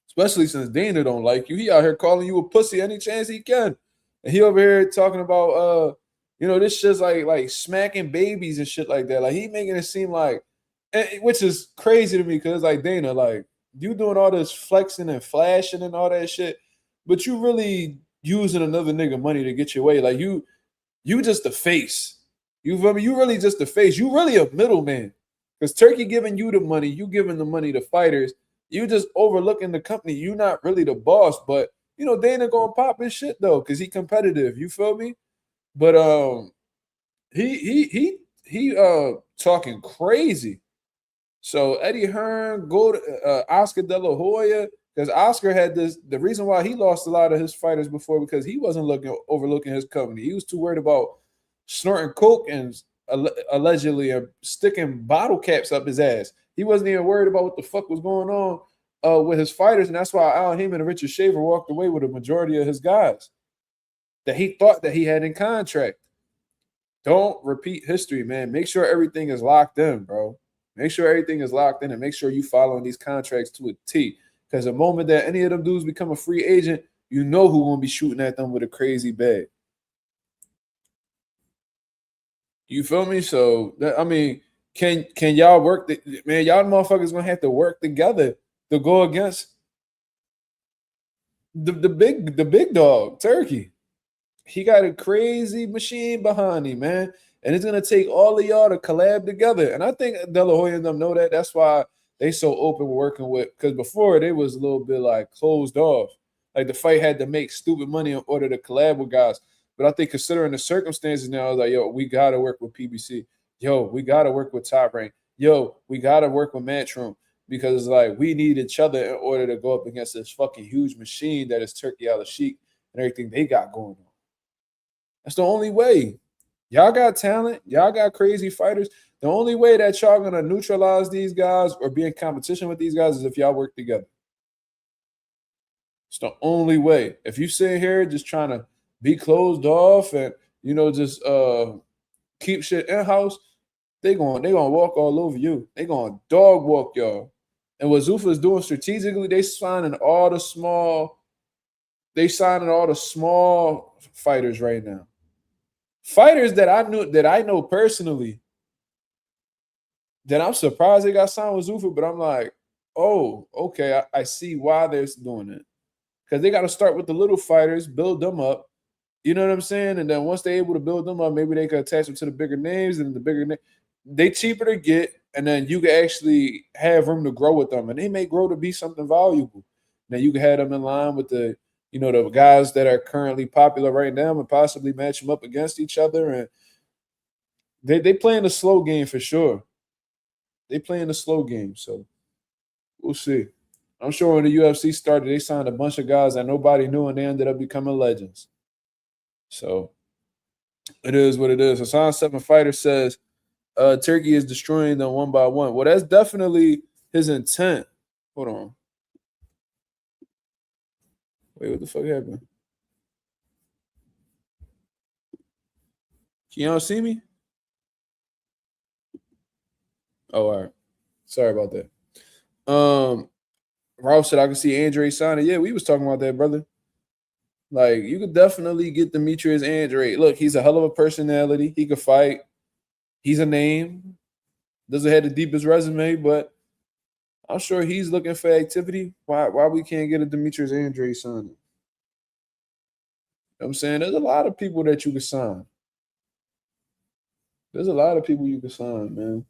Especially since Dana don't like you. He out here calling you a pussy any chance he can. And he over here talking about this shit's like smacking babies and shit like that. Like he making it seem like, which is crazy to me, because like, Dana, like, you doing all this flexing and flashing and all that shit, but you really using another nigga money to get your way. Like you just the face. You feel me? You really just the face. You really a middleman. Because Turkey giving you the money, you giving the money to fighters. You just overlooking the company. You not really the boss, but Dana gonna pop his shit though, because he competitive. You feel me? But he talking crazy. So Eddie Hearn, go to Oscar De La Hoya, because Oscar had this. The reason why he lost a lot of his fighters before, because he wasn't overlooking his company. He was too worried about snorting coke and allegedly sticking bottle caps up his ass. He wasn't even worried about what the fuck was going on with his fighters, and that's why Al Heyman and Richard Shaver walked away with a majority of his guys that he thought that he had in contract. Don't repeat history, man. Make sure everything is locked in, bro. Make sure everything is locked in, and make sure you following these contracts to a T. Because the moment that any of them dudes become a free agent, you know who gonna be shooting at them with a crazy bag. You feel me? So can y'all work? Man, y'all motherfuckers gonna have to work together to go against the big dog, Turkey. He got a crazy machine behind him, man. And it's gonna take all of y'all to collab together. And I think De La Hoya and them know that. That's why they so open working with, because before they was a little bit like closed off. Like the fight had to make stupid money in order to collab with guys. But I think considering the circumstances now, I was like, yo, we gotta work with PBC. Yo, we gotta work with Top Rank. Yo, we gotta work with Matchroom. Because like we need each other in order to go up against this fucking huge machine that is Turki Alalshikh and everything they got going on. That's the only way. Y'all got talent. Y'all got crazy fighters. The only way that y'all gonna neutralize these guys or be in competition with these guys is if y'all work together. It's the only way. If you sit here just trying to be closed off and just keep shit in house, they gonna walk all over you. They gonna dog walk y'all. And what Zuffa is doing strategically, they signing all the small fighters right now. Fighters that I know personally, that I'm surprised they got signed with Zuffa, but I'm like, oh, okay, I see why they're doing it. Because they got to start with the little fighters, build them up. You know what I'm saying? And then once they're able to build them up, maybe they can attach them to the bigger names, and the bigger name, they cheaper to get. and then you can actually have room to grow with them, and they may grow to be something valuable. Now you can have them in line with the guys that are currently popular right now, and possibly match them up against each other. And they playing a slow game for sure. They playing a slow game, so we'll see. I'm sure when the UFC started, they signed a bunch of guys that nobody knew, and they ended up becoming legends. So it is what it is. Hassan Seven Fighter says Turkey is destroying them one by one. Well, that's definitely his intent. Hold on. Wait, what the fuck happened? Can y'all see me? Oh, all right. Sorry about that. Ralph said I can see Andre signing. Yeah, we was talking about that, brother. Like, you could definitely get Demetrius Andre. Look, he's a hell of a personality. He could fight. He's a name. Doesn't have the deepest resume, but I'm sure he's looking for activity. Why we can't get a Demetrius Andre signing? You know what I'm saying? There's a lot of people that you can sign. There's a lot of people you can sign, man.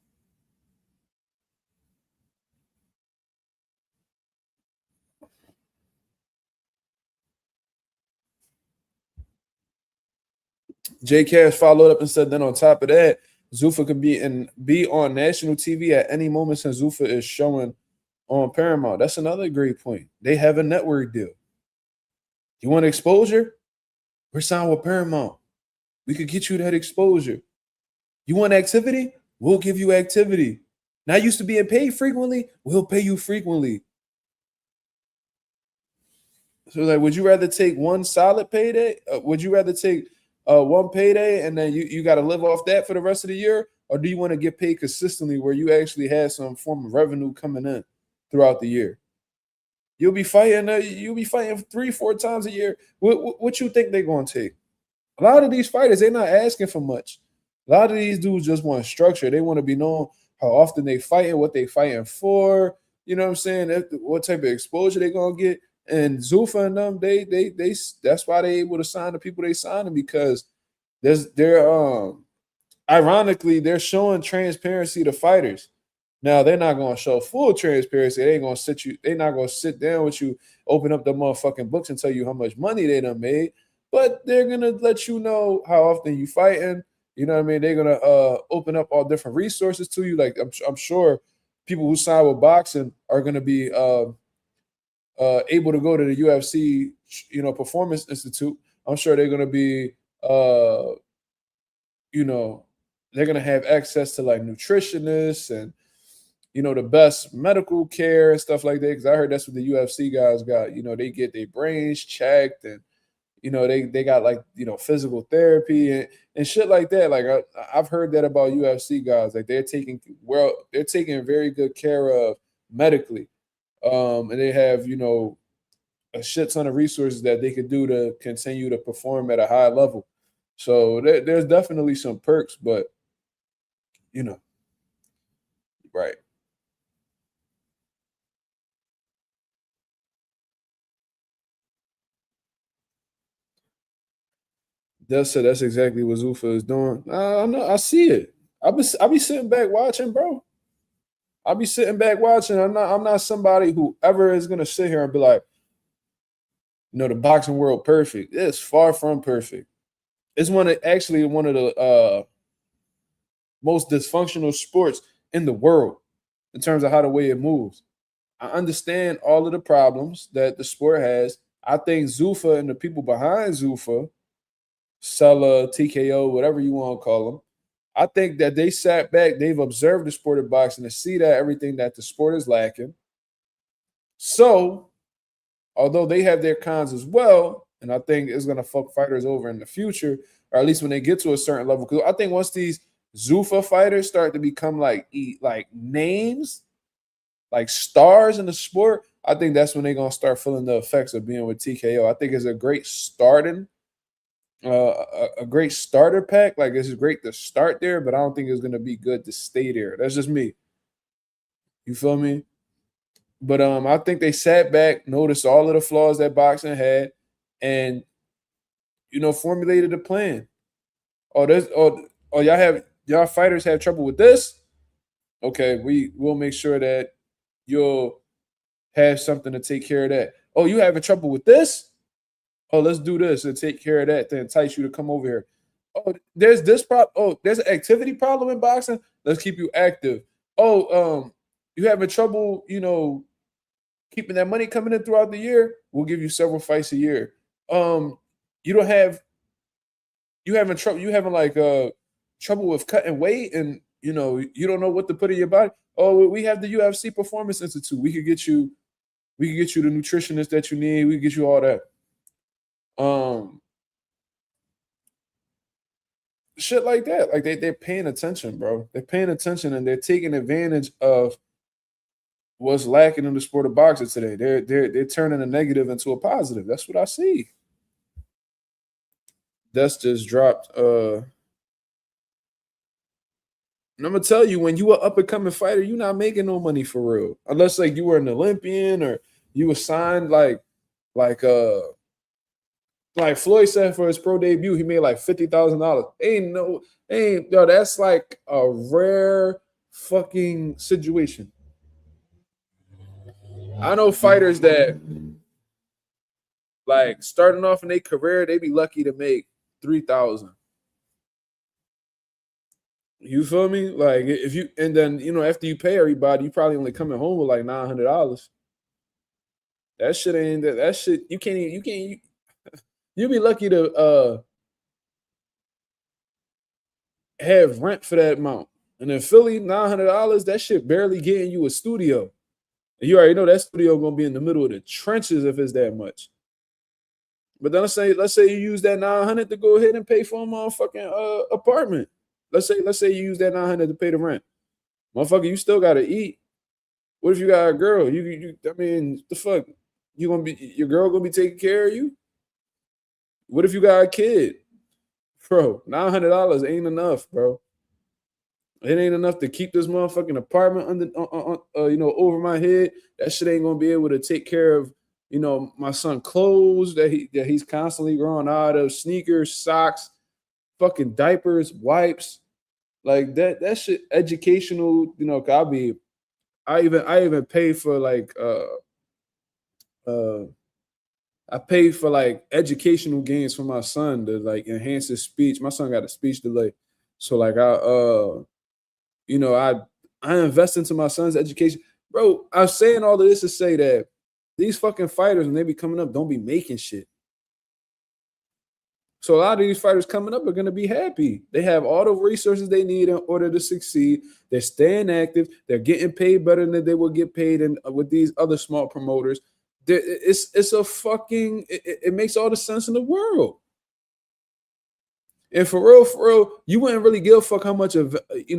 J Cash followed up and said, then on top of that, Zuffa could be on national TV at any moment since Zuffa is showing on Paramount. That's another great point. They have a network deal. You want exposure? We're signed with Paramount. We could get you that exposure. You want activity? We'll give you activity. Not used to being paid frequently, we'll pay you frequently. So, like, would you rather take one solid payday? Would you rather take one payday and then you got to live off that for the rest of the year? Or do you want to get paid consistently where you actually have some form of revenue coming in throughout the year? You'll be fighting 3-4 times a year. What you think they're going to take? A lot of these fighters, they're not asking for much. A lot of these dudes just want structure. They want to be known how often they fighting, what they fighting for. You know what I'm saying? What type of exposure they gonna get. And Zuffa and them, they that's why they able to sign the people they signing, because they're ironically they're showing transparency to fighters. Now they're not gonna show full transparency. They ain't gonna they're not gonna sit down with you, open up the motherfucking books and tell you how much money they done made. But they're gonna let you know how often you fighting. You know what I mean? They're gonna open up all different resources to you. Like I'm sure people who sign with boxing are gonna be able to go to the UFC, Performance Institute. I'm sure they're gonna be, you know, they're gonna have access to like nutritionists and the best medical care and stuff like that. Because I heard that's what the UFC guys got. They get their brains checked, and they got like physical therapy and shit like that. Like I've heard that about UFC guys. Like they're taking very good care of medically, and they have a shit ton of resources that they could do to continue to perform at a high level. So there's definitely some perks, but right. That's exactly what Zuffa is doing. I know, I see it. I be sitting back watching, bro. I'll be sitting back watching. I'm not somebody who ever is gonna sit here and be like, the boxing world perfect. It's far from perfect. It's one of the most dysfunctional sports in the world in terms of how the way it moves. I understand all of the problems that the sport has. I think Zuffa and the people behind Zuffa, Sella, TKO, whatever you want to call them, I think that they sat back, they've observed the sport of boxing to see that everything that the sport is lacking. So, although they have their cons as well, and I think it's going to fuck fighters over in the future, or at least when they get to a certain level. Because I think once these Zuffa fighters start to become like names, like stars in the sport, I think that's when they're going to start feeling the effects of being with TKO. I think it's a great a great starter pack. Like it's great to start there, but I don't think it's going to be good to stay there. That's just me. You feel me? But I think they sat back, noticed all of the flaws that boxing had, and formulated a plan. Oh, y'all fighters have trouble with this. Okay, we'll make sure that you'll have something to take care of that. Oh, you having trouble with this? Oh, let's do this and take care of that to entice you to come over here. Oh, there's this problem. Oh, there's an activity problem in boxing. Let's keep you active. Oh, you having trouble, keeping that money coming in throughout the year? We'll give you several fights a year. Um, you don't have you having trouble. You having like trouble with cutting weight, and you don't know what to put in your body. Oh, we have the UFC Performance Institute. We could get you. We could get you the nutritionist that you need. We could get you all that. Um, Shit like that. Like they're paying attention, bro. They're paying attention and they're taking advantage of what's lacking in the sport of boxing today. They're turning a negative into a positive. That's what I see. That's just dropped. And I'm gonna tell you, when you an up and coming fighter, you're not making no money for real, unless like you were an Olympian or you were signed like uh like Floyd said for his pro debut, he made like $50,000. Ain't yo, that's like a rare fucking situation. I know fighters that like starting off in their career, they be lucky to make 3,000. You feel me? Like if you and then after you pay everybody, you probably only coming home with like $900. That shit ain't that shit. You can't even, you can't. You'll be lucky to have rent for that amount. And in Philly, $900, that shit barely getting you a studio. And you already know that studio gonna be in the middle of the trenches if it's that much. But then let's say you use that 900 to go ahead and pay for a motherfucking apartment. Let's say you use that 900 to pay the rent. Motherfucker, you still gotta eat. What if you got a girl? I mean, the fuck? Your girl gonna be taking care of you? What if you got a kid? Bro, $900 ain't enough, bro. It ain't enough to keep this motherfucking apartment over my head. That shit ain't gonna be able to take care of, my son clothes that he's constantly growing out of, sneakers, socks, fucking diapers, wipes, like that shit. Educational, 'cause I even pay for like uh I pay for like educational gains for my son to like enhance his speech. My son got a speech delay. So like you know, I I invest into my son's education. Bro, I'm saying all of this to say that these fucking fighters, when they be coming up, don't be making shit. So a lot of these fighters coming up are gonna be happy. They have all the resources they need in order to succeed. They're staying active. They're getting paid better than they will get paid in with these other small promoters. It's a fucking it makes all the sense in the world. And for real, you wouldn't really give a fuck how much of you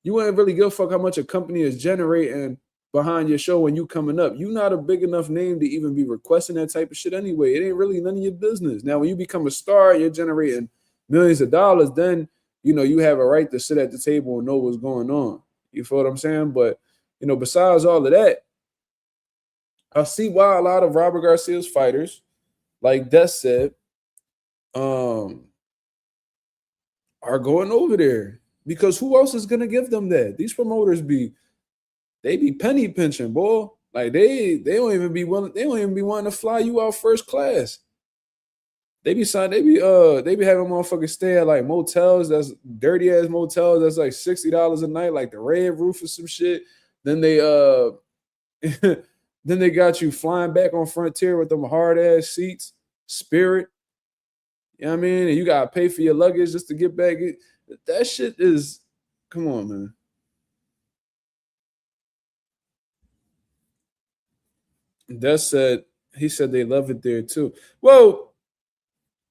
wouldn't really give a fuck how much a company is generating behind your show when you coming up. You're not a big enough name to even be requesting that type of shit anyway. It ain't really none of your business. Now, when you become a star, you're generating millions of dollars, then you have a right to sit at the table and know what's going on. You feel what I'm saying? But besides all of that, I see why a lot of Robert Garcia's fighters, like Des said, um, are going over there. Because who else is gonna give them that? These promoters they be penny pinching, boy. Like they don't even be willing, they don't even be wanting to fly you out first class. They be having motherfuckers stay at like motels that's dirty ass motels that's like $60 a night, like the Red Roof or some shit. Then they then they got you flying back on Frontier with them hard ass seats, Spirit. You know what I mean? And you gotta pay for your luggage just to get back. That shit is, come on, man. That said, he said they love it there too. Well,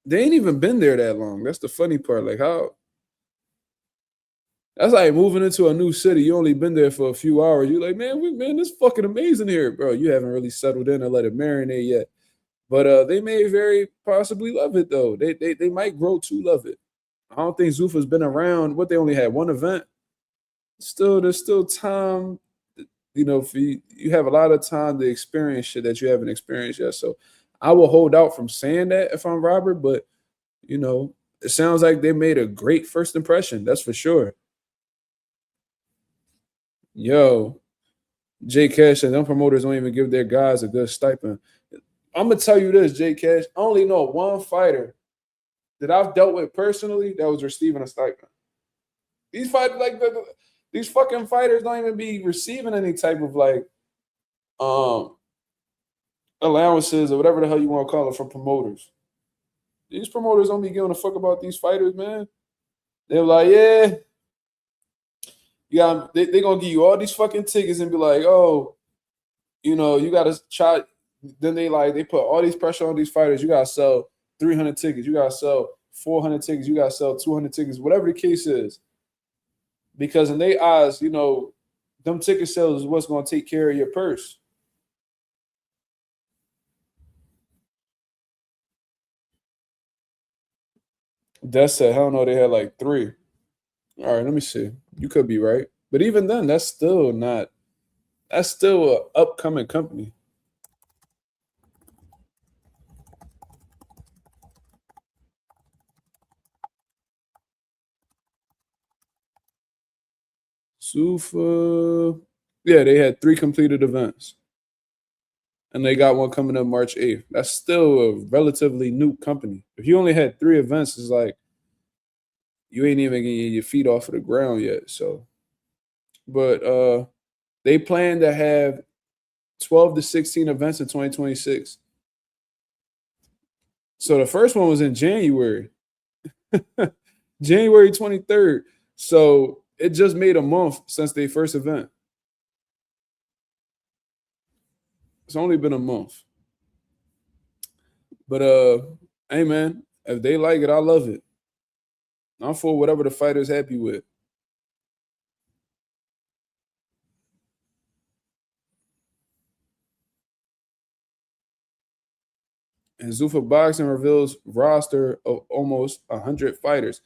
they ain't even been there that long. That's the funny part. Like how that's like moving into a new city. You only been there for a few hours. You're like, man, this fucking amazing here, bro. You haven't really settled in and let it marinate yet. But they may very possibly love it though. They might grow to love it. I don't think Zuffa's been around. What, they only had one event. There's still time. For you have a lot of time to experience shit that you haven't experienced yet. So I will hold out from saying that if I'm Robert, but it sounds like they made a great first impression. That's for sure. Yo, Jay Cash and them promoters don't even give their guys a good stipend. I'm gonna tell you this, Jay Cash. I only know one fighter that I've dealt with personally that was receiving a stipend. These fighters, these fucking fighters, don't even be receiving any type of um allowances or whatever the hell you want to call it from promoters. These promoters don't be giving a fuck about these fighters, man. They're like, yeah, yeah, they gonna give you all these fucking tickets and be like, oh, you gotta try. Then they put all these pressure on these fighters. You gotta sell 300 tickets. You gotta sell 400 tickets. You gotta sell 200 tickets. Whatever the case is, because in their eyes, them ticket sales is what's gonna take care of your purse. That said, hell no, they had like three. All right, let me see. You could be right, but even then, that's still not. That's still an upcoming company. Zuffa. Yeah, they had three completed events, and they got one coming up March 8th. That's still a relatively new company. If you only had three events, it's like you ain't even getting your feet off of the ground yet. So, but they plan to have 12 to 16 events in 2026. So the first one was in January, January 23rd. So it just made a month since their first event. It's only been a month. But hey man, if they like it, I love it. I'm for whatever the fighter's happy with. And Zuffa Boxing reveals roster of almost 100 fighters.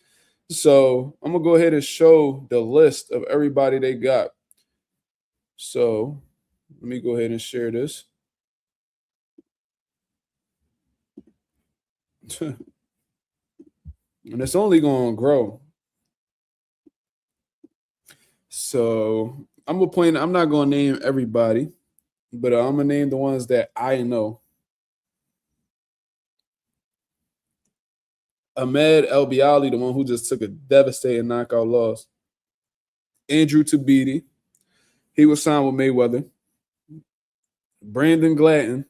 So I'm gonna go ahead and show the list of everybody they got. So let me go ahead and share this. And it's only gonna grow. So I'm not gonna name everybody, but I'm gonna name the ones that I know. Ahmed El Biali, the one who just took a devastating knockout loss. Andrew Tabiti, he was signed with Mayweather. Brandon Glatton,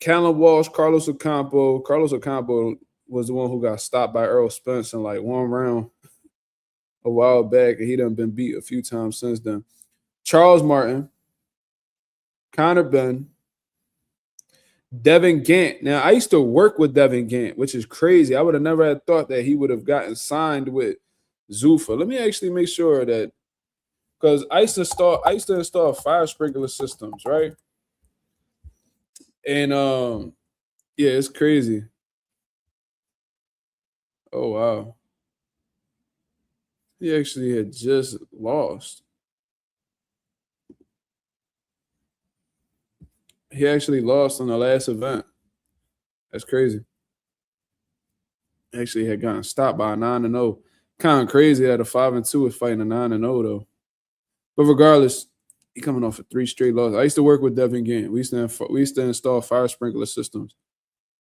Callum Walsh, Carlos Ocampo. Carlos Ocampo was the one who got stopped by Earl Spence in like one round a while back, and he done been beat a few times since then. Charles Martin, Connor Benn, Devin Gant. Now, I used to work with Devin Gant, which is crazy. I would have never had thought that he would have gotten signed with Zuffa. Let me actually make sure that, because I used to install fire sprinkler systems, right? And yeah, it's crazy. Oh wow. He actually had just lost. He actually lost on the last event. That's crazy. Actually had gotten stopped by a 9-0. Kind of crazy that a 5-2 is fighting a 9-0 though. But regardless, he coming off of three straight losses. I used to work with Devin Gant. We used to install fire sprinkler systems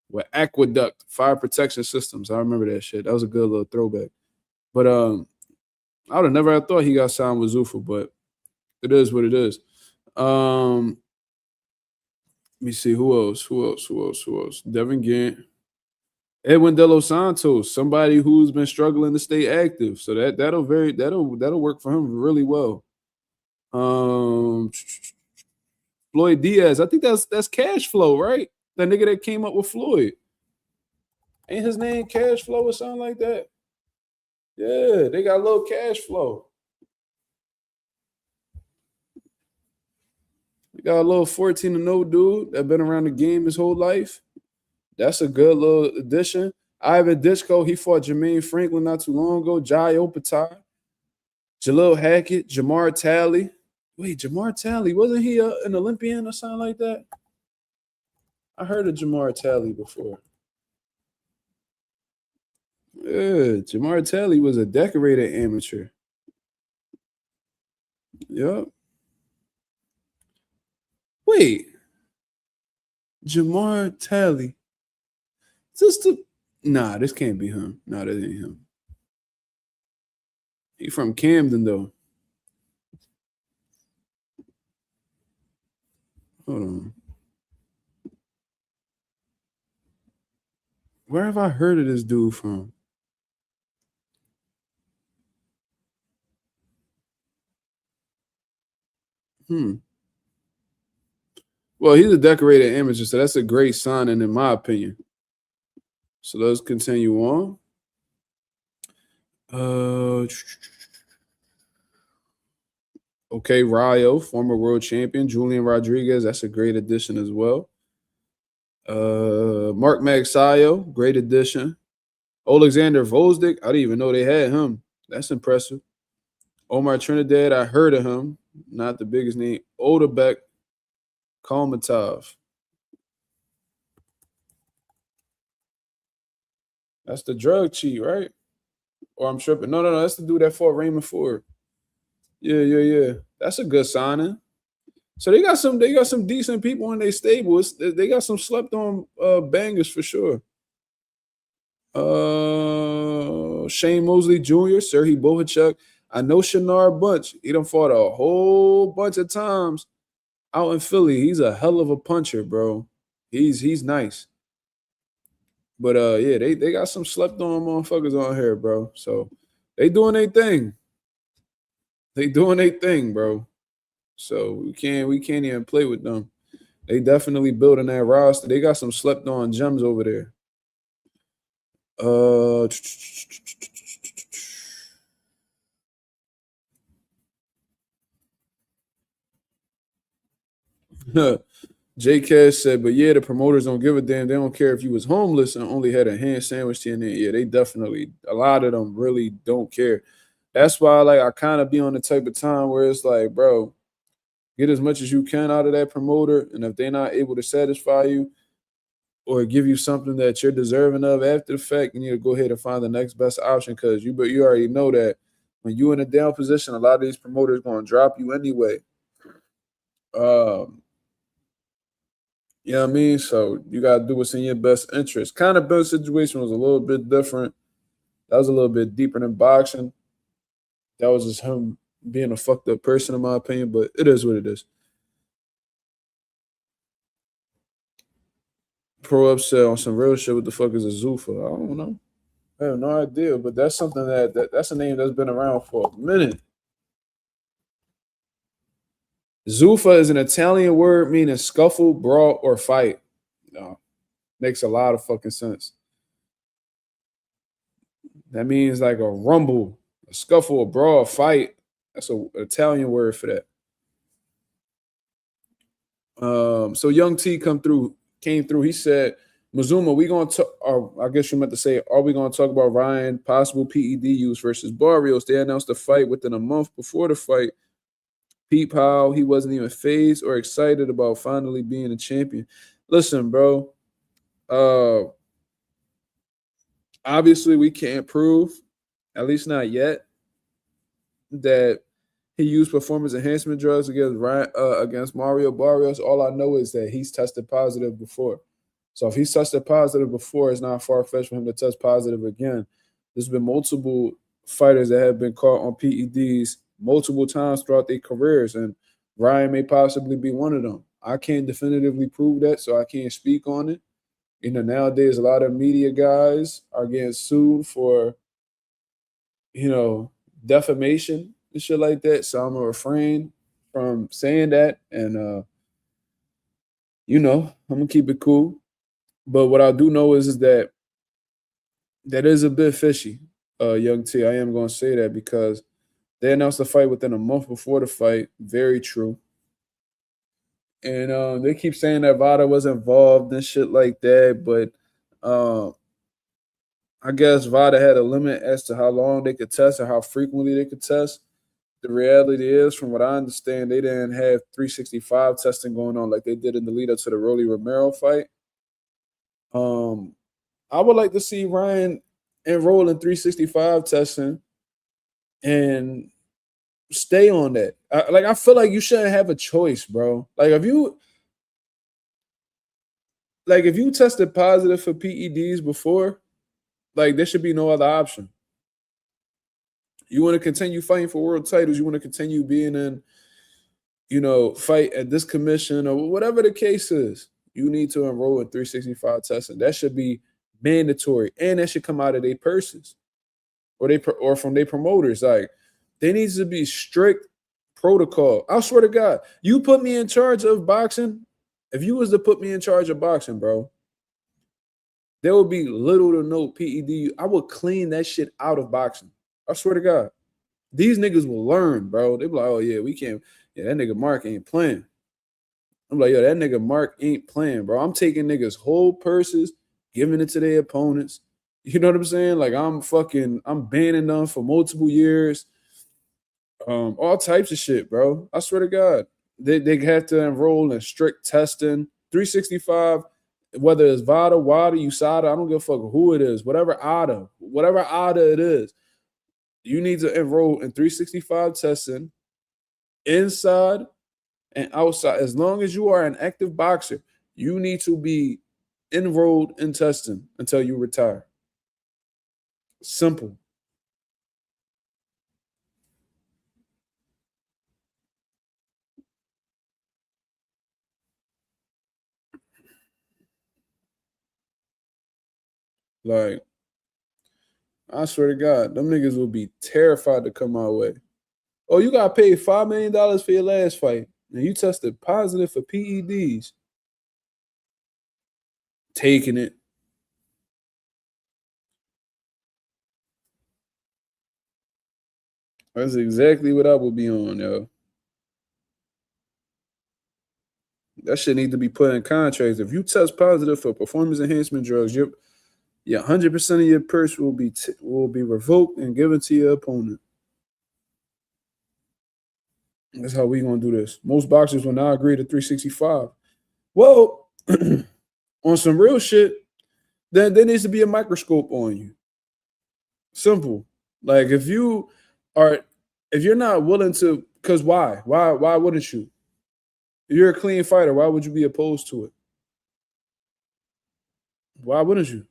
with aqueduct fire protection systems. I remember that shit. That was a good little throwback. But I would have never have thought he got signed with Zuffa, but it is what it is. Let me see who else. Devin Gant. Edwin De Los Santos, somebody who's been struggling to stay active. So that'll work for him really well. Floyd Diaz. I think that's cash flow, right? That nigga that came up with Floyd. Ain't his name Cash Flow or something like that? Yeah, they got a little cash flow. We got a little 14-0 dude that been around the game his whole life. That's a good little addition. Ivan Disco, he fought Jermaine Franklin not too long ago. Jai Opatai, Jalil Hackett, Jamar Talley. Wait, Jamar Talley, wasn't he an Olympian or something like that? I heard of Jamar Talley before. Yeah, Jamar Talley was a decorated amateur. Yep. Wait, Jamar Talley. Is this the? Nah, this can't be him. Nah, that ain't him. He from Camden though. Hold on. Where have I heard of this dude from? Well, he's a decorated amateur, so that's a great signing in my opinion. So let's continue on. Okay, Rayo, former world champion. Julian Rodriguez, that's a great addition as well. Mark Magsayo, great addition. Alexander Vozdik, I didn't even know they had him. That's impressive. Omar Trinidad, I heard of him. Not the biggest name. Odebek Kalmatov. That's the drug cheat, right? Or I'm tripping. No. That's the dude that fought Raymond Ford. Yeah. That's a good signing. So they got some decent people in their stable. They got some slept on bangers for sure. Shane Mosley Jr., Serhii Bohachuk. I know Shanar Bunch. He done fought a whole bunch of times out in Philly. He's a hell of a puncher, bro. He's nice. But yeah, they got some slept on motherfuckers on here, bro. So they doing their thing. They doing their thing, bro. So we can't even play with them. They definitely building that roster. They got some slept on gems over there. J Cash said, but yeah, the promoters don't give a damn. They don't care if you was homeless and only had a hand sandwich in there. Yeah, they definitely, a lot of them really don't care. That's why like I kind of be on the type of time where it's like, bro, get as much as you can out of that promoter. And if they're not able to satisfy you or give you something that you're deserving of after the fact, you need to go ahead and find the next best option because you already know that when you're in a down position, a lot of these promoters going to drop you anyway. You know what I mean? So you gotta do what's in your best interest. Kind of Bill's situation was a little bit different. That was a little bit deeper than boxing. That was just him being a fucked up person, in my opinion, but it is what it is. Pro upset on some real shit. What the fuck is a Zuffa? I don't know. I have no idea, but that's something that's a name that's been around for a minute. Zuffa is an Italian word meaning scuffle, brawl, or fight. No, makes a lot of fucking sense. That means like a rumble, a scuffle, a brawl, a fight. That's an Italian word for that. So Young T came through. He said, Mazuma, we gonna talk, or I guess you meant to say, are we gonna talk about Ryan possible PED use versus Barrios? They announced the fight within a month before the fight. Pete Powell, he wasn't even phased or excited about finally being a champion. Listen, bro. Obviously, we can't prove, at least not yet, that he used performance enhancement drugs against Mario Barrios. All I know is that he's tested positive before. So if he's tested positive before, it's not far-fetched for him to test positive again. There's been multiple fighters that have been caught on PEDs multiple times throughout their careers, and Ryan may possibly be one of them. I can't definitively prove that, so I can't speak on it. You know, nowadays a lot of media guys are getting sued for, defamation and shit like that. So I'm gonna refrain from saying that, and I'm gonna keep it cool. But what I do know is that is a bit fishy, Young T. I am gonna say that because they announced the fight within a month before the fight. Very true. And they keep saying that Vada was involved and shit like that, but I guess Vada had a limit as to how long they could test or how frequently they could test. The reality is, from what I understand, they didn't have 365 testing going on like they did in the lead up to the Rolly Romero fight. I would like to see Ryan enroll in 365 testing and stay on that. I feel like you shouldn't have a choice, bro. If you tested positive for PEDs before, like there should be no other option. You want to continue fighting for world titles. You want to continue being in, fight at this commission or whatever the case is. You need to enroll in 365 testing. That should be mandatory, and that should come out of their purses or from their promoters. Like, there needs to be strict protocol. I swear to God, you put me in charge of boxing. If you was to put me in charge of boxing, bro, there would be little to no PED. I would clean that shit out of boxing. I swear to God. These niggas will learn, bro. They be like, oh, yeah, we can't. Yeah, that nigga Mark ain't playing. I'm like, yo, that nigga Mark ain't playing, bro. I'm taking niggas' whole purses, giving it to their opponents. You know what I'm saying? Like, I'm banning them for multiple years. All types of shit, bro. I swear to God. They have to enroll in strict testing. 365, whether it's VADA, WADA, USADA, I don't give a fuck who it is. Whatever ADA it is, you need to enroll in 365 testing inside and outside. As long as you are an active boxer, you need to be enrolled in testing until you retire. Simple. Like, I swear to God, them niggas will be terrified to come our way. Oh, you got paid $5 million for your last fight, and you tested positive for PEDs. Taking it. That's exactly what I would be on, yo. That shit need to be put in contracts. If you test positive for performance enhancement drugs, your 100% of your purse will be revoked and given to your opponent. That's how we gonna do this. Most boxers will now agree to 365. Well, on some real shit, then there needs to be a microscope on you. Simple. Like if you're not willing to, because why? Why wouldn't you? If you're a clean fighter, why would you be opposed to it? Why wouldn't you?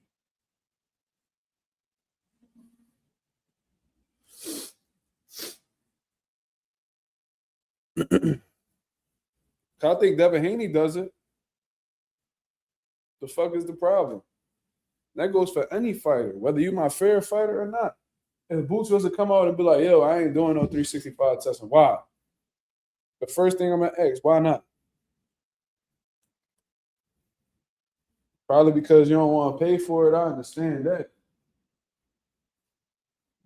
I think Devin Haney does it. The fuck is the problem? That goes for any fighter, whether you my fair fighter or not. If Boots was to come out and be like, yo, I ain't doing no 365 testing, why? The first thing I'm gonna ask, why not? Probably because you don't want to pay for it. I understand that.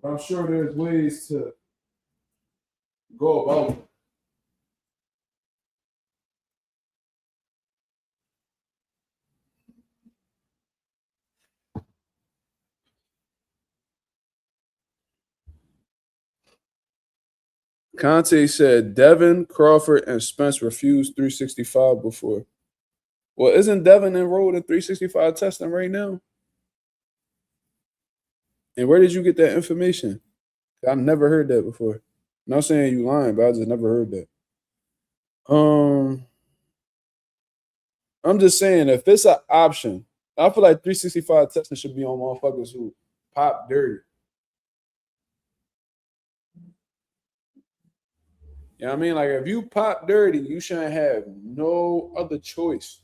But I'm sure there's ways to go about it. Conte said Devin, Crawford, and Spence refused 365 before. Well, isn't Devin enrolled in 365 testing right now? And where did you get that information? I never heard that before. Not saying you lying, but I just never heard that. I'm just saying if it's an option, I feel like 365 testing should be on motherfuckers who pop dirty. You know what I mean? Like if you pop dirty, you shouldn't have no other choice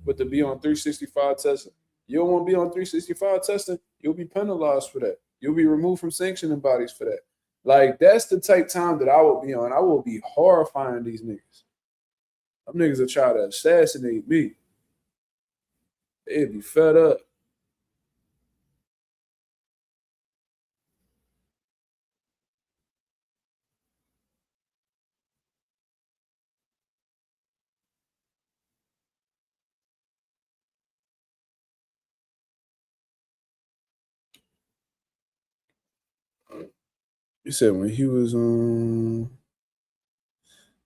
but to be on 365 testing. You don't want to be on 365 testing, you'll be penalized for that. You'll be removed from sanctioning bodies for that. Like that's the type time that I will be on. I will be horrifying these niggas. Them niggas will try to assassinate me. They'd be fed up. You said when he was on.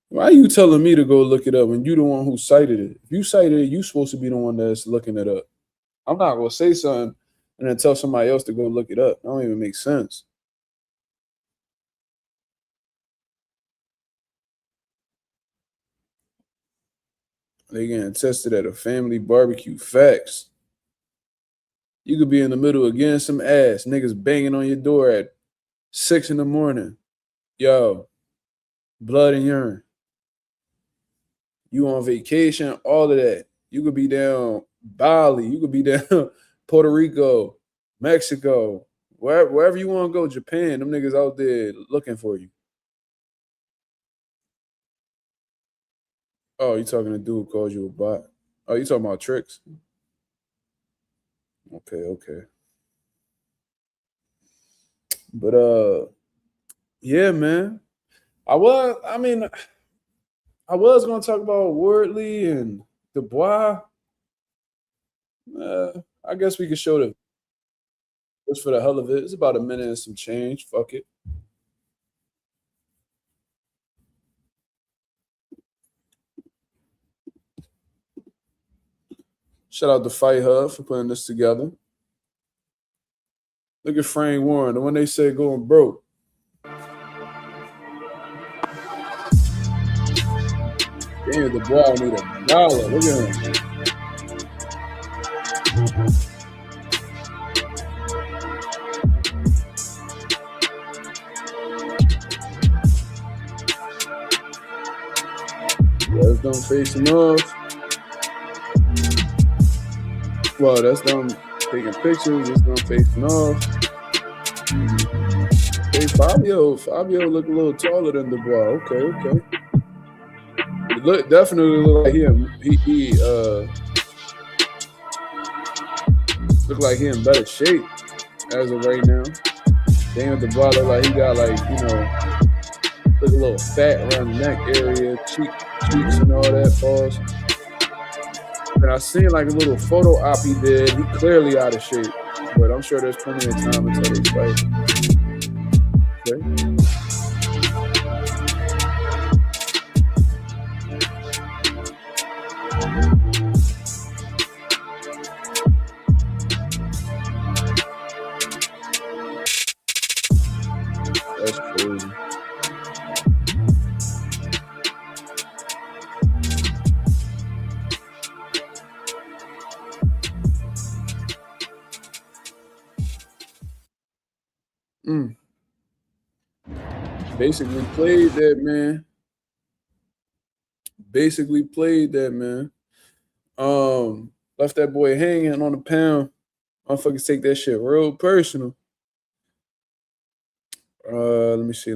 Why are you telling me to go look it up when you the one who cited it? If you cited it, you supposed to be the one that's looking it up. I'm not gonna say something and then tell somebody else to go look it up. That don't even make sense. They getting tested at a family barbecue. Facts. You could be in the middle of getting some ass. Niggas banging on your door at 6 in the morning. Yo, blood and urine. You on vacation, all of that. You could be down Bali. You could be down Puerto Rico, Mexico, wherever you want to go, Japan. Them niggas out there looking for you. Oh, you talking to dude who calls you a bot? Oh, you talking about tricks? Okay. But yeah, man. I was gonna talk about Wardley and Dubois. I guess we could show the just for the hell of it. It's about a minute and some change. Fuck it. Shout out to Fight Hub for putting this together. Look at Frank Warren, the one they said going broke. Damn, the boy need $1. Look at him. Yeah, that's them facing off. Well, that's them taking pictures. That's them facing off. Hey, Fabio look a little taller than Dubois. Okay. It definitely look like he look like he in better shape as of right now. Daniel Dubois look like he got look a little fat around the neck area, cheeks and all that. Pause. And I seen like a little photo op he did. He clearly out of shape, but I'm sure there's plenty of time until they fight. Okay. That's crazy. Basically played that, man. Left that boy hanging on the pound. Motherfuckers take that shit real personal. Let me see.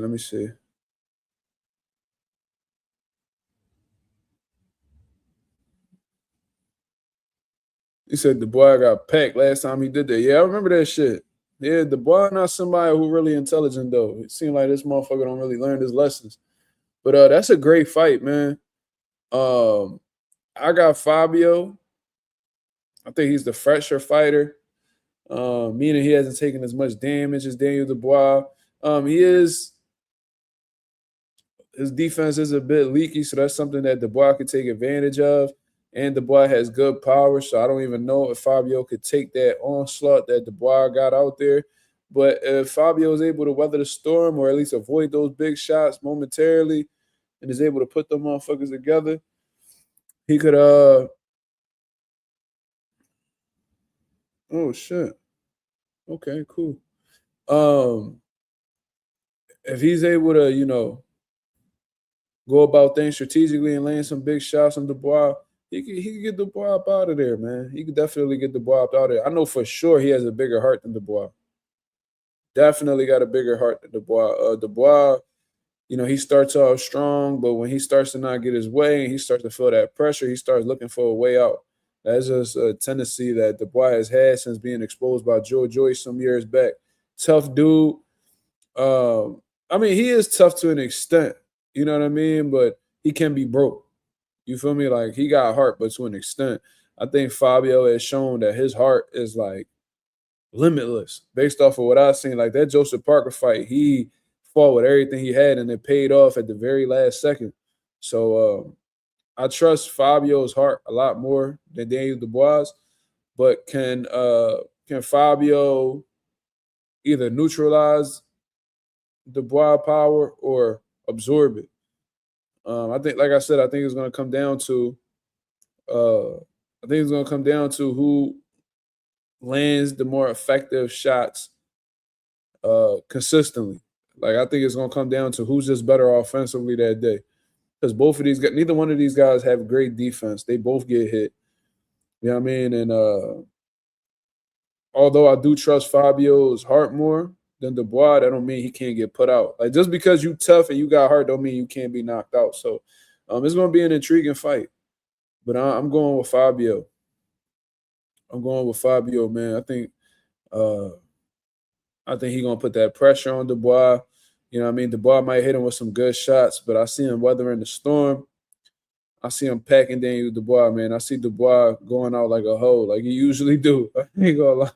He said Dubois got packed last time he did that. Yeah, I remember that shit. Yeah, Dubois not somebody who really intelligent though. It seemed like this motherfucker don't really learn his lessons. But that's a great fight, man. I got Fabio. I think he's the fresher fighter, meaning he hasn't taken as much damage as Daniel Dubois. His defense is a bit leaky, so that's something that Dubois could take advantage of. And Dubois has good power, so I don't even know if Fabio could take that onslaught that Dubois got out there. But if Fabio is able to weather the storm or at least avoid those big shots momentarily and is able to put them motherfuckers together, he could oh shit. Okay, cool. If he's able to, go about things strategically and land some big shots on Dubois, he could get Dubois up out of there, man. He could definitely get Dubois up out of there. I know for sure he has a bigger heart than Dubois. Definitely got a bigger heart than Dubois. Dubois, he starts off strong, but when he starts to not get his way and he starts to feel that pressure, he starts looking for a way out. That's just a tendency that Dubois has had since being exposed by Joe Joyce some years back. Tough dude. He is tough to an extent, you know what I mean? But he can be broke. You feel me? Like he got heart, but to an extent. I think Fabio has shown that his heart is like limitless based off of what I've seen. Like that Joseph Parker fight, he fought with everything he had and it paid off at the very last second. So I trust Fabio's heart a lot more than Daniel Dubois. But can Fabio either neutralize Dubois power or absorb it? I think, like I said, I think it's going to come down to I think it's gonna come down to who lands the more effective shots consistently. Like I think it's gonna come down to who's just better offensively that day. Because both of these guys, neither one of these guys have great defense. They both get hit. You know what I mean? And although I do trust Fabio's heart more than Dubois, that don't mean he can't get put out. Like just because you tough and you got heart don't mean you can't be knocked out. So it's gonna be an intriguing fight. But I'm going with Fabio. I'm going with Fabio, man. Uh I think he's gonna put that pressure on Dubois. You know what I mean? Dubois might hit him with some good shots, but I see him weathering the storm. I see him packing Daniel Dubois, man. I see Dubois going out like a hoe, like he usually do. I ain't gonna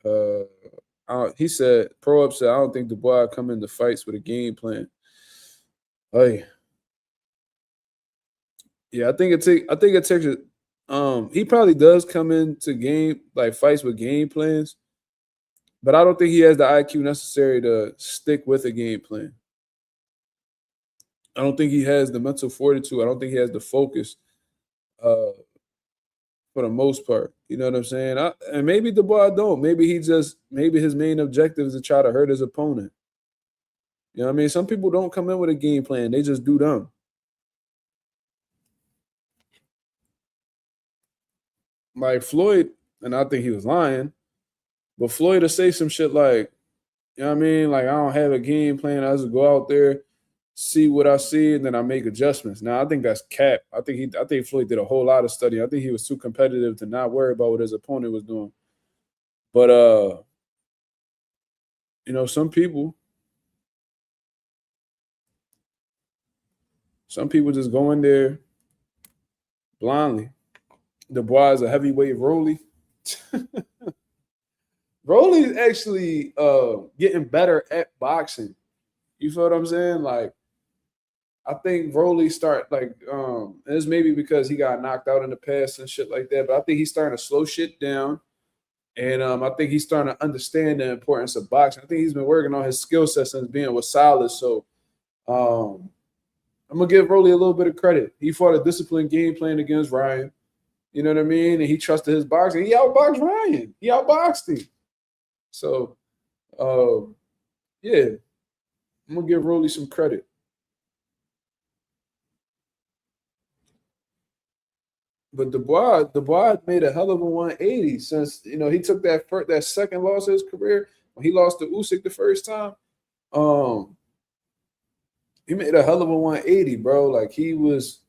lie. He said, Pro Up said, I don't think Dubois come into fights with a game plan. Hey, yeah, I think it takes it. He probably does come into fights with game plans, but I don't think he has the IQ necessary to stick with a game plan. I don't think he has the mental fortitude. I don't think he has the focus uh, for the most part. You know what I'm saying? And maybe Dubois don't. Maybe his main objective is to try to hurt his opponent. You know what I mean? Some people don't come in with a game plan. They just do them. Like Floyd, and I think he was lying, but Floyd to say some shit like, you know what I mean? Like, I don't have a game plan. I just go out there, see what I see, and then I make adjustments. Now, I think that's cap. I think Floyd did a whole lot of studying. I think he was too competitive to not worry about what his opponent was doing. But some people just go in there blindly. Dubois is a heavyweight Rolly. Rolly is actually getting better at boxing. You feel what I'm saying? Like, I think Rolly it's maybe because he got knocked out in the past and shit like that, but I think he's starting to slow shit down. And I think he's starting to understand the importance of boxing. I think he's been working on his skill set since being with Silas. So I'm gonna give Rolly a little bit of credit. He fought a disciplined game plan against Ryan. You know what I mean? And he trusted his boxing. He outboxed Ryan. He outboxed him. So, yeah, I'm gonna give Rolly some credit. But Dubois made a hell of a 180 since he took that second loss of his career when he lost to Usyk the first time. He made a hell of a 180, bro. Like I was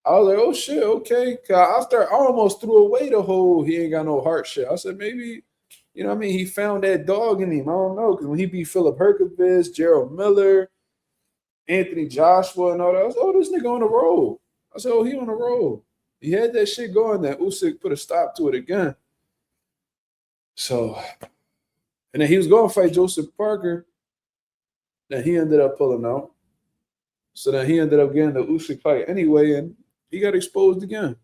like, oh shit, okay. I almost threw away the whole he ain't got no heart shit. I said maybe, you know what I mean? He found that dog in him. I don't know. Because when he beat Philip Herkovich, Gerald Miller, Anthony Joshua, and all that, I was like, oh, this nigga on the roll. I said, oh, he on the roll. He had that shit going that Usyk put a stop to it again. So, and then he was going to fight Joseph Parker. Then he ended up pulling out. So then he ended up getting the Usyk fight anyway, and he got exposed again.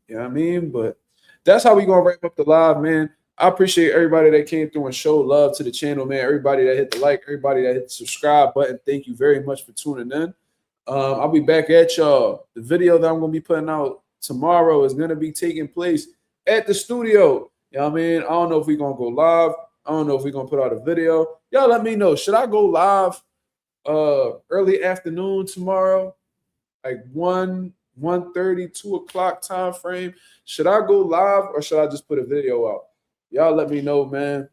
You know what I mean? But that's how we going to wrap up the live, man. I appreciate everybody that came through and showed love to the channel, man. Everybody that hit the like, everybody that hit the subscribe button. Thank you very much for tuning in. I'll be back at y'all. The video that I'm going to be putting out tomorrow is going to be taking place at the studio. You know what I mean? I don't know if we're going to go live. I don't know if we're going to put out a video. Y'all let me know. Should I go live early afternoon tomorrow? Like 1:30, 2 o'clock time frame? Should I go live or should I just put a video out? Y'all let me know, man.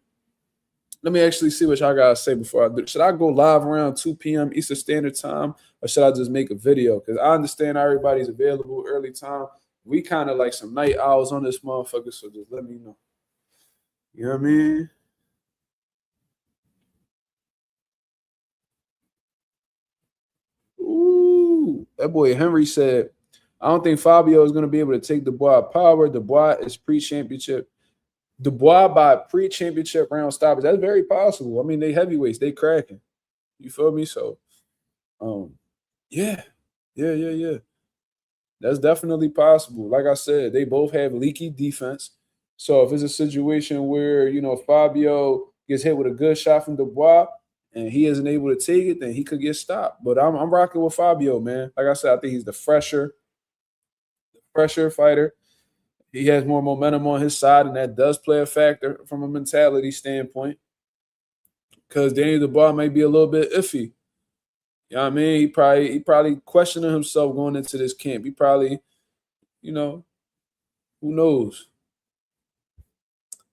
Let me actually see what y'all gotta say before I do. Should I go live around 2 p.m. Eastern Standard Time, or should I just make a video? Because I understand everybody's available early time. We kind of like some night owls on this motherfucker, so just let me know. You know what I mean? Ooh, that boy Henry said, I don't think Fabio is going to be able to take Dubois power. Dubois is pre-championship. Dubois by pre-championship round stoppage. That's very possible. I mean, they heavyweights, they cracking. You feel me? So, yeah. That's definitely possible. Like I said, they both have leaky defense. So if it's a situation where Fabio gets hit with a good shot from Dubois and he isn't able to take it, then he could get stopped. But I'm rocking with Fabio, man. Like I said, I think he's the fresher fighter. He has more momentum on his side, and that does play a factor from a mentality standpoint. Because Daniel Dubois may be a little bit iffy. You know what I mean? He probably questioning himself going into this camp. He probably, you know, who knows?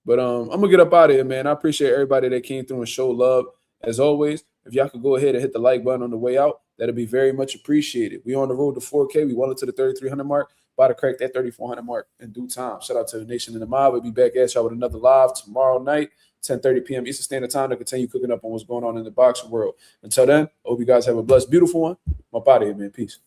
But I'm gonna get up out of here, man. I appreciate everybody that came through and showed love. As always, if y'all could go ahead and hit the like button on the way out, that'd be very much appreciated. We on the road to 4K. We well into the 3,300 mark. About to crack that 3,400 mark in due time. Shout out to the nation in the mob. We'll be back at y'all with another live tomorrow night, 10:30 p.m. Eastern Standard Time, to continue cooking up on what's going on in the boxing world. Until then, I hope you guys have a blessed, beautiful one. I'm up out of here, man. Peace.